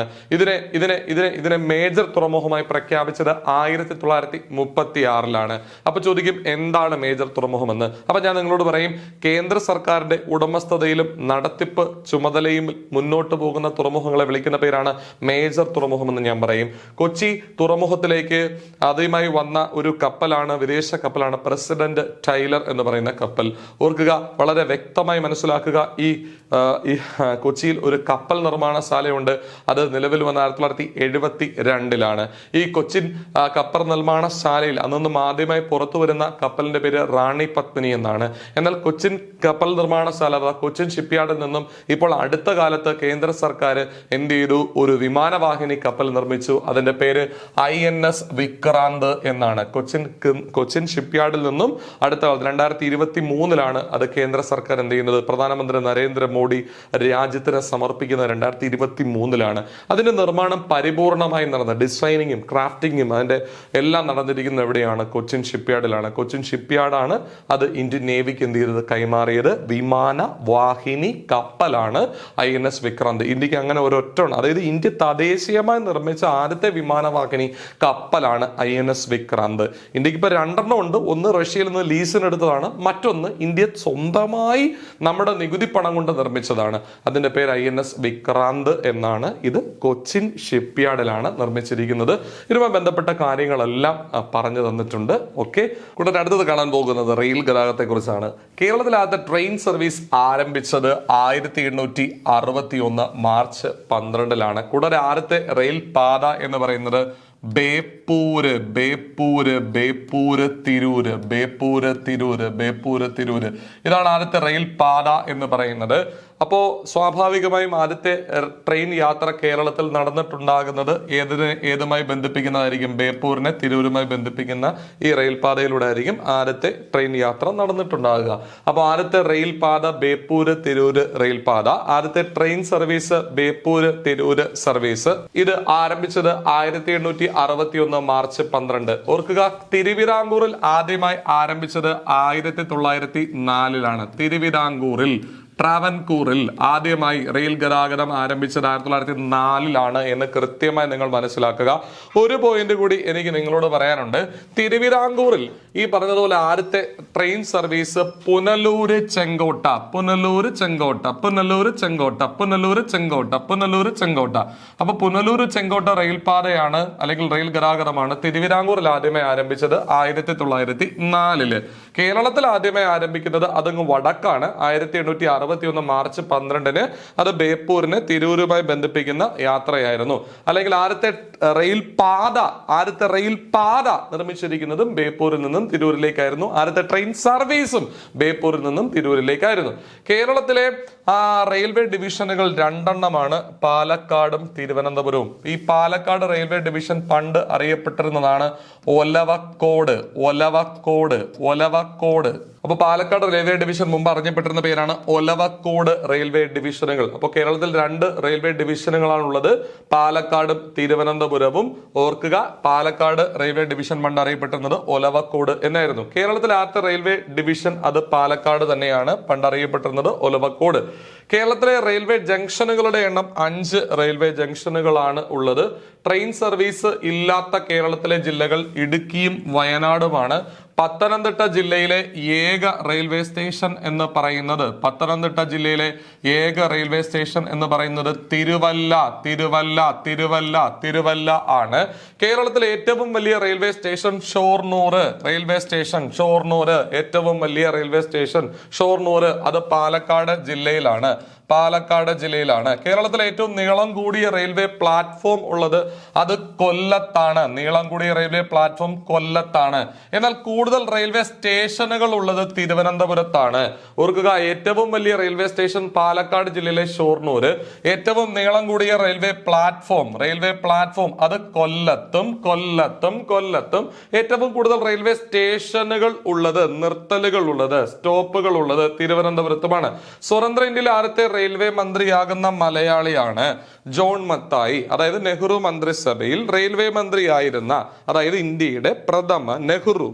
S1: ഇതിനെ മേജർ തുറമുഖമായി പ്രഖ്യാപിച്ചത് 1936-ലാണ്. അപ്പൊ ചോദിക്കും, എന്താണ് മേജർ തുറമുഖം എന്ന്? അപ്പൊ ഞാൻ നിങ്ങളോട് പറയും, കേന്ദ്ര സർക്കാരിന്റെ ഉടമസ്ഥതയിലും നടത്തിപ്പ് ചുമതലയും മുന്നോട്ട് പോകുന്ന തുറമുഖങ്ങളെ വിളിക്കുന്ന പേരാണ് മേജർ തുറമുഖം എന്ന് ഞാൻ പറയും. കൊച്ചി തുറമുഖത്തിലേക്ക് ആദ്യമായി വന്ന ഒരു കപ്പലാണ്, വിദേശ കപ്പലാണ് പ്രസിഡന്റ് ടൈലർ എന്ന് പറയുന്ന കപ്പൽ. ഓർക്കുക, വളരെ വ്യക്തമായി മനസ്സിലാക്കുക, ഈ കൊച്ചിയിൽ ഒരു കപ്പൽ നിർമ്മാണശാലയുണ്ട്. അത് നിലവിൽ വന്ന 1972-ലാണ്. ഈ കൊച്ചിൻ കപ്പൽ നിർമ്മാണശാലയിൽ അന്നൊന്നും ആദ്യമായി പുറത്തു വരുന്ന കപ്പലിന്റെ പേര് റാണി പത്മിനി എന്നാണ്. എന്നാൽ കൊച്ചിൻ കപ്പൽ നിർമ്മാണശാല, കൊച്ചിൻ ഷിപ്പ്യാർഡിൽ നിന്നും ഇപ്പോൾ അടുത്ത കാലത്ത് കേന്ദ്ര സർക്കാർ എന്ത് ചെയ്തു? ഒരു വിമാനവാഹിനി കപ്പൽ നിർമ്മിച്ചു. അതിന്റെ പേര് INS വിക്രാന്ത് എന്നാണ്. കൊച്ചിൻ ഷിപ്പ്യാർഡിൽ നിന്നും അടുത്ത കാലത്ത് 2023-ലാണ് അത് കേന്ദ്ര സർക്കാർ എന്ത് ചെയ്യുന്നത്? പ്രധാനമന്ത്രി നരേന്ദ്രമോദി രാജ്യത്തിന് സമർപ്പിക്കുന്നത് 2023-ലാണ്. അതിന്റെ നിർമ്മാണം പരിപൂർണമായി നടന്ന ഡിസൈനിങ്ങും ക്രാഫ്റ്റിങ്ങും അതിന്റെ എല്ലാം നടന്നിരിക്കുന്നത് എവിടെയാണ്? കൊച്ചിൻ ഷിപ്പ്യാർഡിലാണ്. കൊച്ചിൻ ഷിപ്പ്യാർഡാണ് അത് ഇന്ത്യൻ നേവിക്ക് എന്ത് ചെയ്തത്? കൈമാറിയത്. വിമാനവാഹിനി കപ്പലാണ് INS വിക്രാന്ത്. ഇന്ത്യക്ക് അങ്ങനെ ഒരൊറ്റ, അതായത് ഇന്ത്യ തദ്ദേശീയമായി നിർമ്മിച്ച ആദ്യത്തെ വിമാനവാഹിനി കപ്പലാണ് INS വിക്രാന്ത്. ഇന്ത്യക്ക് ഇപ്പൊ 2 ഉണ്ട്. ഒന്ന് റഷ്യയിൽ നിന്ന് ലീസിനെടുത്തതാണ്, മറ്റൊന്ന് ഇന്ത്യ സ്വന്തമായി നമ്മുടെ നികുതി പണം കൊണ്ട് നിർമ്മിച്ചതാണ്. അതിന്റെ പേര് INS വിക്രാന്ത് എന്നാണ്. ഇത് കൊച്ചിൻ ഷിപ്പ്യാർഡിലാണ് നിർമ്മിച്ചിരിക്കുന്നത്. ഇതുമായി ബന്ധപ്പെട്ട കാര്യങ്ങളെല്ലാം പറഞ്ഞു തന്നിട്ടുണ്ട്. ഓക്കെ, കൂടാതെ അടുത്തത് കാണാൻ പോകുന്നത് റെയിൽ ഗതാഗതത്തെ കുറിച്ചാണ്. കേരളത്തിലാദ്യത്തെ ട്രെയിൻ സർവീസ് ആരംഭിച്ചത് 1861 മാർച്ച് 12-ലാണ്. കൂടാതെ ആദ്യത്തെ റെയിൽ പാത എന്ന് പറയുന്നത് ബേപ്പൂര് തിരൂര് ഇതാണ് ആദ്യത്തെ റെയിൽ പാത എന്ന് പറയുന്നത്. അപ്പോ സ്വാഭാവികമായും ആദ്യത്തെ ട്രെയിൻ യാത്ര കേരളത്തിൽ നടന്നിട്ടുണ്ടാകുന്നത് ഏതുമായി ബന്ധിപ്പിക്കുന്നതായിരിക്കും? ബേപ്പൂരിനെ തിരൂരുമായി ബന്ധിപ്പിക്കുന്ന ഈ റെയിൽ പാതയിലൂടെ ആയിരിക്കും ആദ്യത്തെ ട്രെയിൻ യാത്ര നടന്നിട്ടുണ്ടാകുക. അപ്പോൾ ആദ്യത്തെ റെയിൽ പാത ബേപ്പൂര് തിരൂര് റെയിൽ പാത. ആദ്യത്തെ train service Beypore Tirur service. ഇത് ആരംഭിച്ചത് 1861 മാർച്ച് 12. ഓർക്കുക, തിരുവിതാംകൂറിൽ ആദ്യമായി ആരംഭിച്ചത് 1904-ലാണ്. തിരുവിതാംകൂറിൽ, ട്രാവൻകൂറിൽ ആദ്യമായി റെയിൽ ഗതാഗതം ആരംഭിച്ചത് 1904-ലാണ് എന്ന് കൃത്യമായി നിങ്ങൾ മനസ്സിലാക്കുക. ഒരു പോയിന്റ് കൂടി എനിക്ക് നിങ്ങളോട് പറയാനുണ്ട്. തിരുവിതാംകൂറിൽ ഈ പറഞ്ഞതുപോലെ ആദ്യത്തെ ട്രെയിൻ സർവീസ് പുനലൂര് ചെങ്കോട്ട. അപ്പൊ പുനലൂര് ചെങ്കോട്ട റെയിൽ പാതയാണ്, അല്ലെങ്കിൽ റെയിൽ ഗതാഗതമാണ് തിരുവിതാംകൂറിൽ ആദ്യമായി ആരംഭിച്ചത് 1904. കേരളത്തിൽ ആദ്യമായി ആരംഭിക്കുന്നത് അതങ്ങ് വടക്കാണ്. 1861 മാർച്ച് 12 അത് ബേപ്പൂരിനെ തിരൂരുമായി ബന്ധിപ്പിക്കുന്ന യാത്രയായിരുന്നു. അല്ലെങ്കിൽ ആദ്യത്തെ റെയിൽ പാത നിർമ്മിച്ചിരിക്കുന്നതും ബേപ്പൂരിൽ നിന്നും തിരൂരിലേക്കായിരുന്നു. ആദ്യത്തെ ട്രെയിൻ സർവീസും ബേപ്പൂരിൽ നിന്നും തിരൂരിലേക്കായിരുന്നു. കേരളത്തിലെ റെയിൽവേ ഡിവിഷനുകൾ 2 പാലക്കാടും തിരുവനന്തപുരവും. ഈ പാലക്കാട് റെയിൽവേ ഡിവിഷൻ പണ്ട് അറിയപ്പെട്ടിരുന്നതാണ് ഒലവക്കോട്. അപ്പൊ പാലക്കാട് റെയിൽവേ ഡിവിഷൻ മുമ്പ് അറിയപ്പെട്ടിരുന്ന പേരാണ് ഒലവക്കോട് റെയിൽവേ ഡിവിഷനുകൾ. അപ്പോൾ കേരളത്തിൽ 2 റെയിൽവേ ഡിവിഷനുകളാണുള്ളത്, പാലക്കാടും തിരുവനന്തപുരവും. ഓർക്കുക, പാലക്കാട് റെയിൽവേ ഡിവിഷൻ പണ്ട് അറിയപ്പെട്ടിരുന്നത് ഒലവക്കോട് എന്നായിരുന്നു. കേരളത്തിലെ ആദ്യത്തെ റെയിൽവേ ഡിവിഷൻ അത് പാലക്കാട് തന്നെയാണ്, പണ്ട് അറിയപ്പെട്ടിരുന്നത് ഒലവക്കോട്. കേരളത്തിലെ റെയിൽവേ ജംഗ്ഷനുകളുടെ എണ്ണം 5 റെയിൽവേ ജംഗ്ഷനുകളാണ് ഉള്ളത്. ട്രെയിൻ സർവീസ് ഇല്ലാത്ത കേരളത്തിലെ ജില്ലകൾ ഇടുക്കിയും വയനാടുമാണ്. പത്തനംതിട്ട ജില്ലയിലെ ഏക റെയിൽവേ സ്റ്റേഷൻ എന്ന് പറയുന്നത് തിരുവല്ല ആണ്. കേരളത്തിലെ ഏറ്റവും വലിയ റെയിൽവേ സ്റ്റേഷൻ ഷൊർണൂർ ഏറ്റവും വലിയ റെയിൽവേ സ്റ്റേഷൻ ഷൊർണൂർ, അത് പാലക്കാട് ജില്ലയിലാണ്. കേരളത്തിലെ ഏറ്റവും നീളം കൂടിയ റെയിൽവേ പ്ലാറ്റ്ഫോം ഉള്ളത് അത് കൊല്ലത്താണ്. എന്നാൽ കൂടുതൽ റെയിൽവേ സ്റ്റേഷനുകൾ ഉള്ളത് തിരുവനന്തപുരത്താണ്. ഓർക്കുക, ഏറ്റവും വലിയ റെയിൽവേ സ്റ്റേഷൻ പാലക്കാട് ജില്ലയിലെ ഷൊർണൂർ, ഏറ്റവും നീളം കൂടിയ റെയിൽവേ പ്ലാറ്റ്ഫോം അത് കൊല്ലത്തും. ഏറ്റവും കൂടുതൽ റെയിൽവേ സ്റ്റേഷനുകൾ ഉള്ളത്, നിർത്തലുകൾ ഉള്ളത്, സ്റ്റോപ്പുകൾ ഉള്ളത് തിരുവനന്തപുരത്തുമാണ്. സ്വതന്ത്ര ഇന്ത്യയിലെ ആദ്യത്തെ റെയിൽവേ മന്ത്രിയാകുന്ന മലയാളിയാണ് ജോൺ മത്തായി. അതായത് നെഹ്റു മന്ത്രിസഭയിൽ റെയിൽവേ മന്ത്രിയായിരുന്ന, അതായത് ഇന്ത്യയുടെ പ്രഥമ നെഹ്റു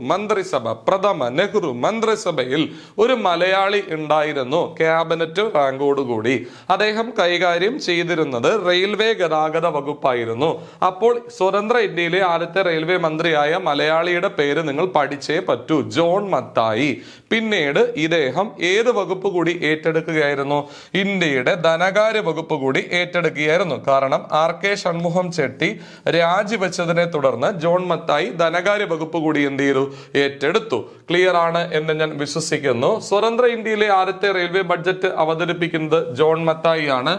S1: മന്ത്രിസഭയിൽ ഒരു മലയാളി ഉണ്ടായിരുന്നു, ക്യാബിനറ്റ് റാങ്കോടുകൂടി. അദ്ദേഹം കൈകാര്യം ചെയ്തിരുന്നത് റെയിൽവേ ഗതാഗത വകുപ്പായിരുന്നു. അപ്പോൾ സ്വതന്ത്ര ഇന്ത്യയിലെ ആദ്യത്തെ റെയിൽവേ മന്ത്രിയായ മലയാളിയുടെ പേര് നിങ്ങൾ പഠിച്ചേ പറ്റൂ, ജോൺ മത്തായി. പിന്നീട് ഇദ്ദേഹം ഏത് വകുപ്പ് കൂടി ഏറ്റെടുക്കുകയായിരുന്നു? ഇന്ത്യയുടെ ധനകാര്യ വകുപ്പ് കൂടി ഏറ്റെടുക്കുകയായിരുന്നു. കാരണം RK ഷൺമുഖം ചെട്ടി രാജിവെച്ചതിനെ തുടർന്ന് ജോൺ മത്തായി ധനകാര്യ വകുപ്പ് കൂടി എന്ത് ചെയ്തു? ഏറ്റെടുത്തു. ക്ലിയർ ആണ് എന്ന് ഞാൻ വിശ്വസിക്കുന്നു. സ്വതന്ത്ര ഇന്ത്യയിലെ ആദ്യത്തെ റെയിൽവേ ബഡ്ജറ്റ് അവതരിപ്പിക്കുന്നത് ജോൺ മത്തായി ആണ്.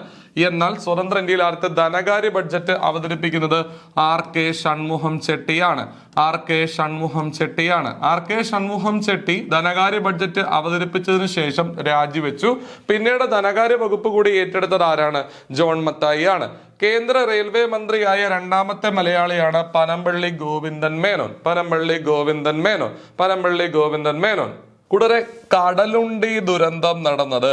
S1: എന്നാൽ സ്വതന്ത്ര ഇന്ത്യയിൽ ആദ്യത്തെ ധനകാര്യ ബഡ്ജറ്റ് അവതരിപ്പിക്കുന്നത് RK ഷൺമുഖം ചെട്ടിയാണ്. RK ഷൺമുഖം ചെട്ടി ധനകാര്യ ബഡ്ജറ്റ് അവതരിപ്പിച്ചതിനു ശേഷം രാജിവെച്ചു. പിന്നീട് ധനകാര്യ വകുപ്പ് കൂടി ഏറ്റെടുത്തത് ആരാണ്? ജോൺ മത്തായി ആണ്. കേന്ദ്ര റെയിൽവേ മന്ത്രിയായ രണ്ടാമത്തെ മലയാളിയാണ് പനമ്പള്ളി ഗോവിന്ദൻ മേനോൻ. കൂടാതെ കടലുണ്ടി ദുരന്തം നടന്നത്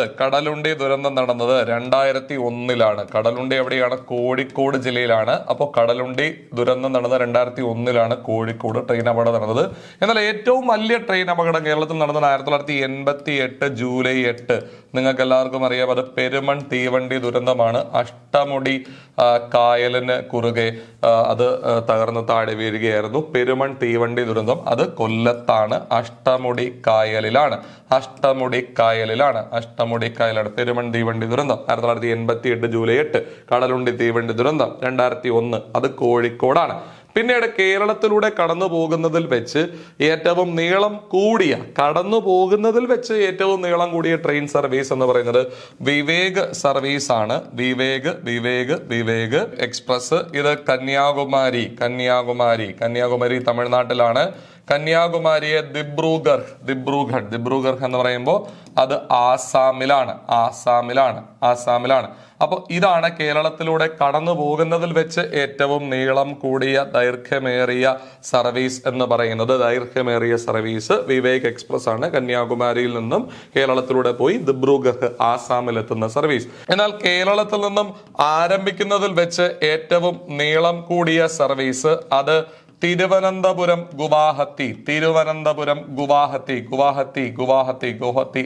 S1: 2001. കടലുണ്ടി എവിടെയാണ്? കോഴിക്കോട് ജില്ലയിലാണ്. അപ്പോൾ കടലുണ്ടി ദുരന്തം നടന്നത് 2001 കോഴിക്കോട് ട്രെയിൻ അപകടം നടന്നത്. എന്നാൽ ഏറ്റവും വലിയ ട്രെയിൻ അപകടം കേരളത്തിൽ നടന്നത് 1988 ജൂലൈ 8. നിങ്ങൾക്ക് എല്ലാവർക്കും അറിയാം, അത് പെരുമൺ തീവണ്ടി ദുരന്തമാണ്. അഷ്ടമുടി കായലിന് കുറുകെ അത് തകർന്ന് താഴെ വീഴുകയായിരുന്നു. പെരുമൺ തീവണ്ടി ദുരന്തം അത് കൊല്ലത്താണ്, അഷ്ടമുടി കായലിലാണ്. പെരുമൺ തീവണ്ടി ദുരന്തം 1988 ജൂലൈ 8. കടലുണ്ടി തീവണ്ടി ദുരന്തം 2001, അത് കോഴിക്കോടാണ്. പിന്നീട് കേരളത്തിലൂടെ കടന്നു പോകുന്നതിൽ വെച്ച് ഏറ്റവും നീളം കൂടിയ ട്രെയിൻ സർവീസ് എന്ന് പറയുന്നത് വിവേക് സർവീസ് ആണ്. വിവേക് എക്സ്പ്രസ്. ഇത് കന്യാകുമാരി തമിഴ്നാട്ടിലാണ്. കന്യാകുമാരിയെ ദിബ്രൂഗർ എന്ന് പറയുമ്പോൾ അത് ആസാമിലാണ്. അപ്പോൾ ഇതാണ് കേരളത്തിലൂടെ കടന്നു പോകുന്നതിൽ വെച്ച് ഏറ്റവും നീളം കൂടിയ ദൈർഘ്യമേറിയ സർവീസ് എന്ന് പറയുന്നത്. വിവേക് എക്സ്പ്രസ് ആണ്. കന്യാകുമാരിയിൽ നിന്നും കേരളത്തിലൂടെ പോയി ദിബ്രൂഗർ ആസാമിൽ എത്തുന്ന സർവീസ്. എന്നാൽ കേരളത്തിൽ നിന്നും ആരംഭിക്കുന്നതിൽ വെച്ച് ഏറ്റവും നീളം കൂടിയ സർവീസ് അത് തിരുവനന്തപുരം ഗുവാഹത്തി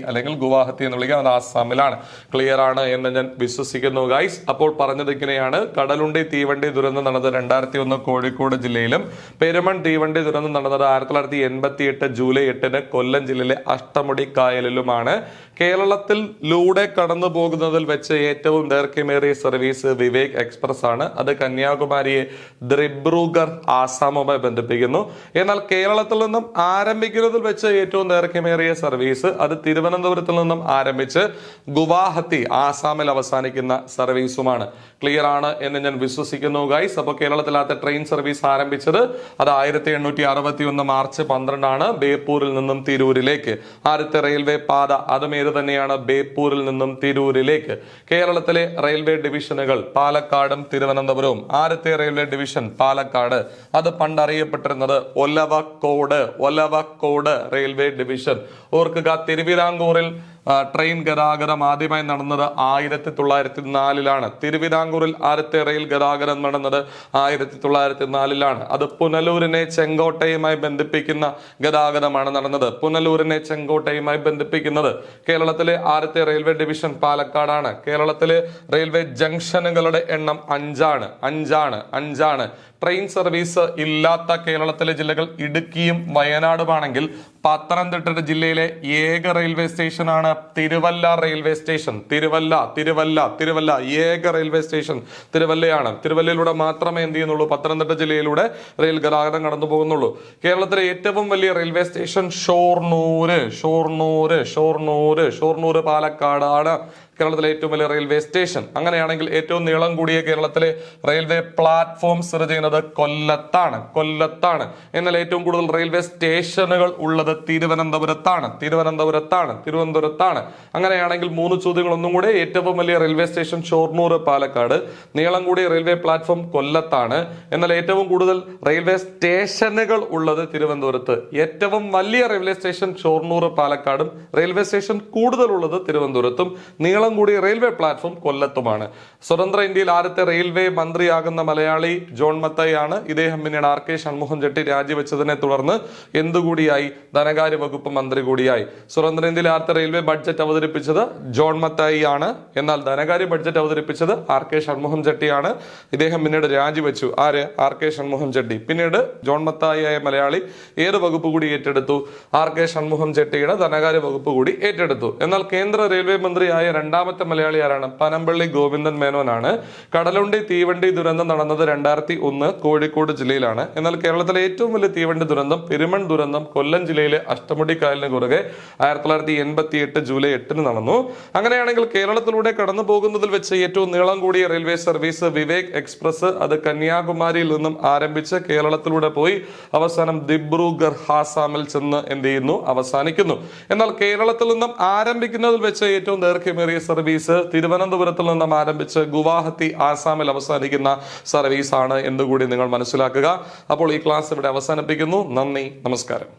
S1: അല്ലെങ്കിൽ ഗുവാഹത്തി എന്ന് വിളിക്കാം. അത് ആസാമിലാണ്. ക്ലിയർ ആണ് എന്ന് ഞാൻ വിശ്വസിക്കുന്നു ഗൈസ്. അപ്പോൾ പറഞ്ഞത് ഇങ്ങനെയാണ്: കടലുണ്ടി തീവണ്ടി ദുരന്തം നടന്നത് 2001 കോഴിക്കോട് ജില്ലയിലും, പെരുമൺ തീവണ്ടി ദുരന്തം നടന്നത് 1988 ജൂലൈ 8 കൊല്ലം ജില്ലയിലെ അഷ്ടമുടി കായലിലുമാണ്. കേരളത്തിലൂടെ കടന്നു പോകുന്നതിൽ വെച്ച് ഏറ്റവും ദൈർഘ്യമേറിയ സർവീസ് വിവേക് എക്സ്പ്രസ് ആണ്. അത് കന്യാകുമാരിയെ ദിബ്രൂഗർ ആസാമുമായി ബന്ധിപ്പിക്കുന്നു. എന്നാൽ കേരളത്തിൽ നിന്നും ആരംഭിക്കുന്നതിൽ വെച്ച് ഏറ്റവും ദൈർഘ്യമേറിയ സർവീസ് അത് തിരുവനന്തപുരത്തിൽ നിന്നും ആരംഭിച്ച് ഗുവാഹത്തി ആസാമിൽ അവസാനിക്കുന്ന സർവീസുമാണ്. ക്ലിയർ ആണ് എന്ന് ഞാൻ വിശ്വസിക്കുന്നു ഗൈസ്. അപ്പോൾ കേരളത്തിലത്തെ ട്രെയിൻ സർവീസ് ആരംഭിച്ചത് അത് 1861 മാർച്ച് 12 ബേപ്പൂരിൽ നിന്നും തിരൂരിലേക്ക്. ആദ്യത്തെ റെയിൽവേ പാത അതും ഏത് തന്നെയാണ്, ബേപ്പൂരിൽ നിന്നും തിരൂരിലേക്ക്. കേരളത്തിലെ റെയിൽവേ ഡിവിഷനുകൾ പാലക്കാടും തിരുവനന്തപുരവും. ആദ്യത്തെ റെയിൽവേ ഡിവിഷൻ പാലക്കാട്, അത് പണ്ടറിയപ്പെട്ടിരുന്നത് ഒലവക്കോട് റെയിൽവേ ഡിവിഷൻ. ഓർക്കുക, തിരുവിതാംകൂറിൽ ട്രെയിൻ ഗതാഗതം ആദ്യമായി നടന്നത് 1904 തിരുവിതാംകൂറിൽ ആദ്യത്തെ റെയിൽ ഗതാഗതം നടന്നത് 1904 അത് പുനലൂരിനെ ചെങ്കോട്ടയുമായി ബന്ധിപ്പിക്കുന്ന ഗതാഗതമാണ് നടന്നത്. പുനലൂരിനെ ചെങ്കോട്ടയുമായി ബന്ധിപ്പിക്കുന്നത്. കേരളത്തിലെ ആദ്യത്തെ റെയിൽവേ ഡിവിഷൻ പാലക്കാടാണ്. കേരളത്തിലെ റെയിൽവേ ജംഗ്ഷനുകളുടെ എണ്ണം 5 ട്രെയിൻ സർവീസ് ഇല്ലാത്ത കേരളത്തിലെ ജില്ലകൾ ഇടുക്കിയും വയനാടുമാണെങ്കിൽ പത്തനംതിട്ട ജില്ലയിലെ ഏക റെയിൽവേ സ്റ്റേഷനാണ് തിരുവല്ല റെയിൽവേ സ്റ്റേഷൻ. തിരുവല്ല ഏക റെയിൽവേ സ്റ്റേഷൻ തിരുവല്ലയാണ്. തിരുവല്ലയിലൂടെ മാത്രമേ എന്ത് ചെയ്യുന്നുള്ളൂ, പത്തനംതിട്ട ജില്ലയിലൂടെ റെയിൽ ഗതാഗതം കടന്നു പോകുന്നുള്ളൂ. കേരളത്തിലെ ഏറ്റവും വലിയ റെയിൽവേ സ്റ്റേഷൻ ഷൊർണൂർ പാലക്കാടാണ്. കേരളത്തിലെ ഏറ്റവും വലിയ റെയിൽവേ സ്റ്റേഷൻ. അങ്ങനെയാണെങ്കിൽ ഏറ്റവും നീളം കൂടിയ കേരളത്തിലെ റെയിൽവേ പ്ലാറ്റ്ഫോം സ്ഥിതി ചെയ്യുന്നത് കൊല്ലത്താണ്. എന്നാൽ ഏറ്റവും കൂടുതൽ റെയിൽവേ സ്റ്റേഷനുകൾ ഉള്ളത് തിരുവനന്തപുരത്താണ്. അങ്ങനെയാണെങ്കിൽ 3 ചോദ്യങ്ങൾ ഒന്നും കൂടെ. ഏറ്റവും വലിയ റെയിൽവേ സ്റ്റേഷൻ ഷൊർണൂർ പാലക്കാട്, നീളം കൂടിയ റെയിൽവേ പ്ലാറ്റ്ഫോം കൊല്ലത്താണ്. എന്നാൽ ഏറ്റവും കൂടുതൽ റെയിൽവേ സ്റ്റേഷനുകൾ ഉള്ളത് തിരുവനന്തപുരത്ത്. ഏറ്റവും വലിയ റെയിൽവേ സ്റ്റേഷൻ ഷൊർണൂർ പാലക്കാടും റെയിൽവേ സ്റ്റേഷൻ കൂടുതൽ ഉള്ളത് തിരുവനന്തപുരത്തും, നീളം കൂടിയ റെയിൽവേ പ്ലാറ്റ്ഫോം കൊല്ലത്തുമാണ്. സ്വതന്ത്ര ഇന്ത്യയിൽ ആദ്യത്തെ റെയിൽവേ മന്ത്രിയാകുന്ന മലയാളി ജോൺ മത്തായി ആണ്. ഇദ്ദേഹം പിന്നീട് ആർ കെ ഷൺമുഖം ചെട്ടി രാജിവെച്ചതിനെ തുടർന്ന് എന്തുകൂടിയായി, ധനകാര്യ വകുപ്പ് മന്ത്രി കൂടിയായി. സ്വതന്ത്ര ഇന്ത്യയിൽ ആദ്യത്തെ റെയിൽവേ ബഡ്ജറ്റ് അവതരിപ്പിച്ചത് ജോൺ മത്തായി ആണ്. എന്നാൽ ധനകാര്യ ബഡ്ജറ്റ് അവതരിപ്പിച്ചത് ആർ കെ ഷൺമുഖം ചെട്ടിയാണ്. ഇദ്ദേഹം പിന്നീട് രാജിവെച്ചു. ആര്? R K Shanmukham Chetty. പിന്നീട് ജോൺ മത്തായി ആയ മലയാളി ഏത് വകുപ്പ് കൂടി ഏറ്റെടുത്തു? ആർ കെ ഷൺമുഖം ചെട്ടിയുടെ ധനകാര്യ വകുപ്പ് കൂടി ഏറ്റെടുത്തു. എന്നാൽ കേന്ദ്ര റെയിൽവേ മന്ത്രിയായ രണ്ടാമത്തെ മലയാളി ആരാണ്? പനമ്പള്ളി ഗോവിന്ദൻ മേനോനാണ്. കടലുണ്ടി തീവണ്ടി ദുരന്തം നടന്നത് 2001 കോഴിക്കോട് ജില്ലയിലാണ്. എന്നാൽ കേരളത്തിലെ ഏറ്റവും വലിയ തീവണ്ടി ദുരന്തം പെരുമൺ ദുരന്തം കൊല്ലം ജില്ലയിലെ അഷ്ടമുടി കായലിന് കുറുകെ 1988 ജൂലൈ 8 നടന്നു. അങ്ങനെയാണെങ്കിൽ കേരളത്തിലൂടെ കടന്നു പോകുന്നതിൽ വെച്ച് ഏറ്റവും നീളം കൂടിയ റെയിൽവേ സർവീസ് വിവേക് എക്സ്പ്രസ്. അത് കന്യാകുമാരിയിൽ നിന്നും ആരംഭിച്ച് കേരളത്തിലൂടെ പോയി അവസാനം ദിബ്രുഗഡ് ആസാമിൽ ചെന്ന് എന്ത് ചെയ്യുന്നു, അവസാനിക്കുന്നു. എന്നാൽ കേരളത്തിൽ നിന്നും ആരംഭിക്കുന്നതിൽ വെച്ച് ഏറ്റവും ദൈർഘ്യമേറിയ സർവീസ് തിരുവനന്തപുരത്തിൽ നിന്നും ആരംഭിച്ച് ഗുവാഹത്തി ആസാമിൽ അവസാനിക്കുന്ന സർവീസ് ആണ് എന്നുകൂടി നിങ്ങൾ മനസ്സിലാക്കുക. അപ്പോൾ ഈ ക്ലാസ് ഇവിടെ അവസാനിപ്പിക്കുന്നു. നന്ദി, നമസ്കാരം.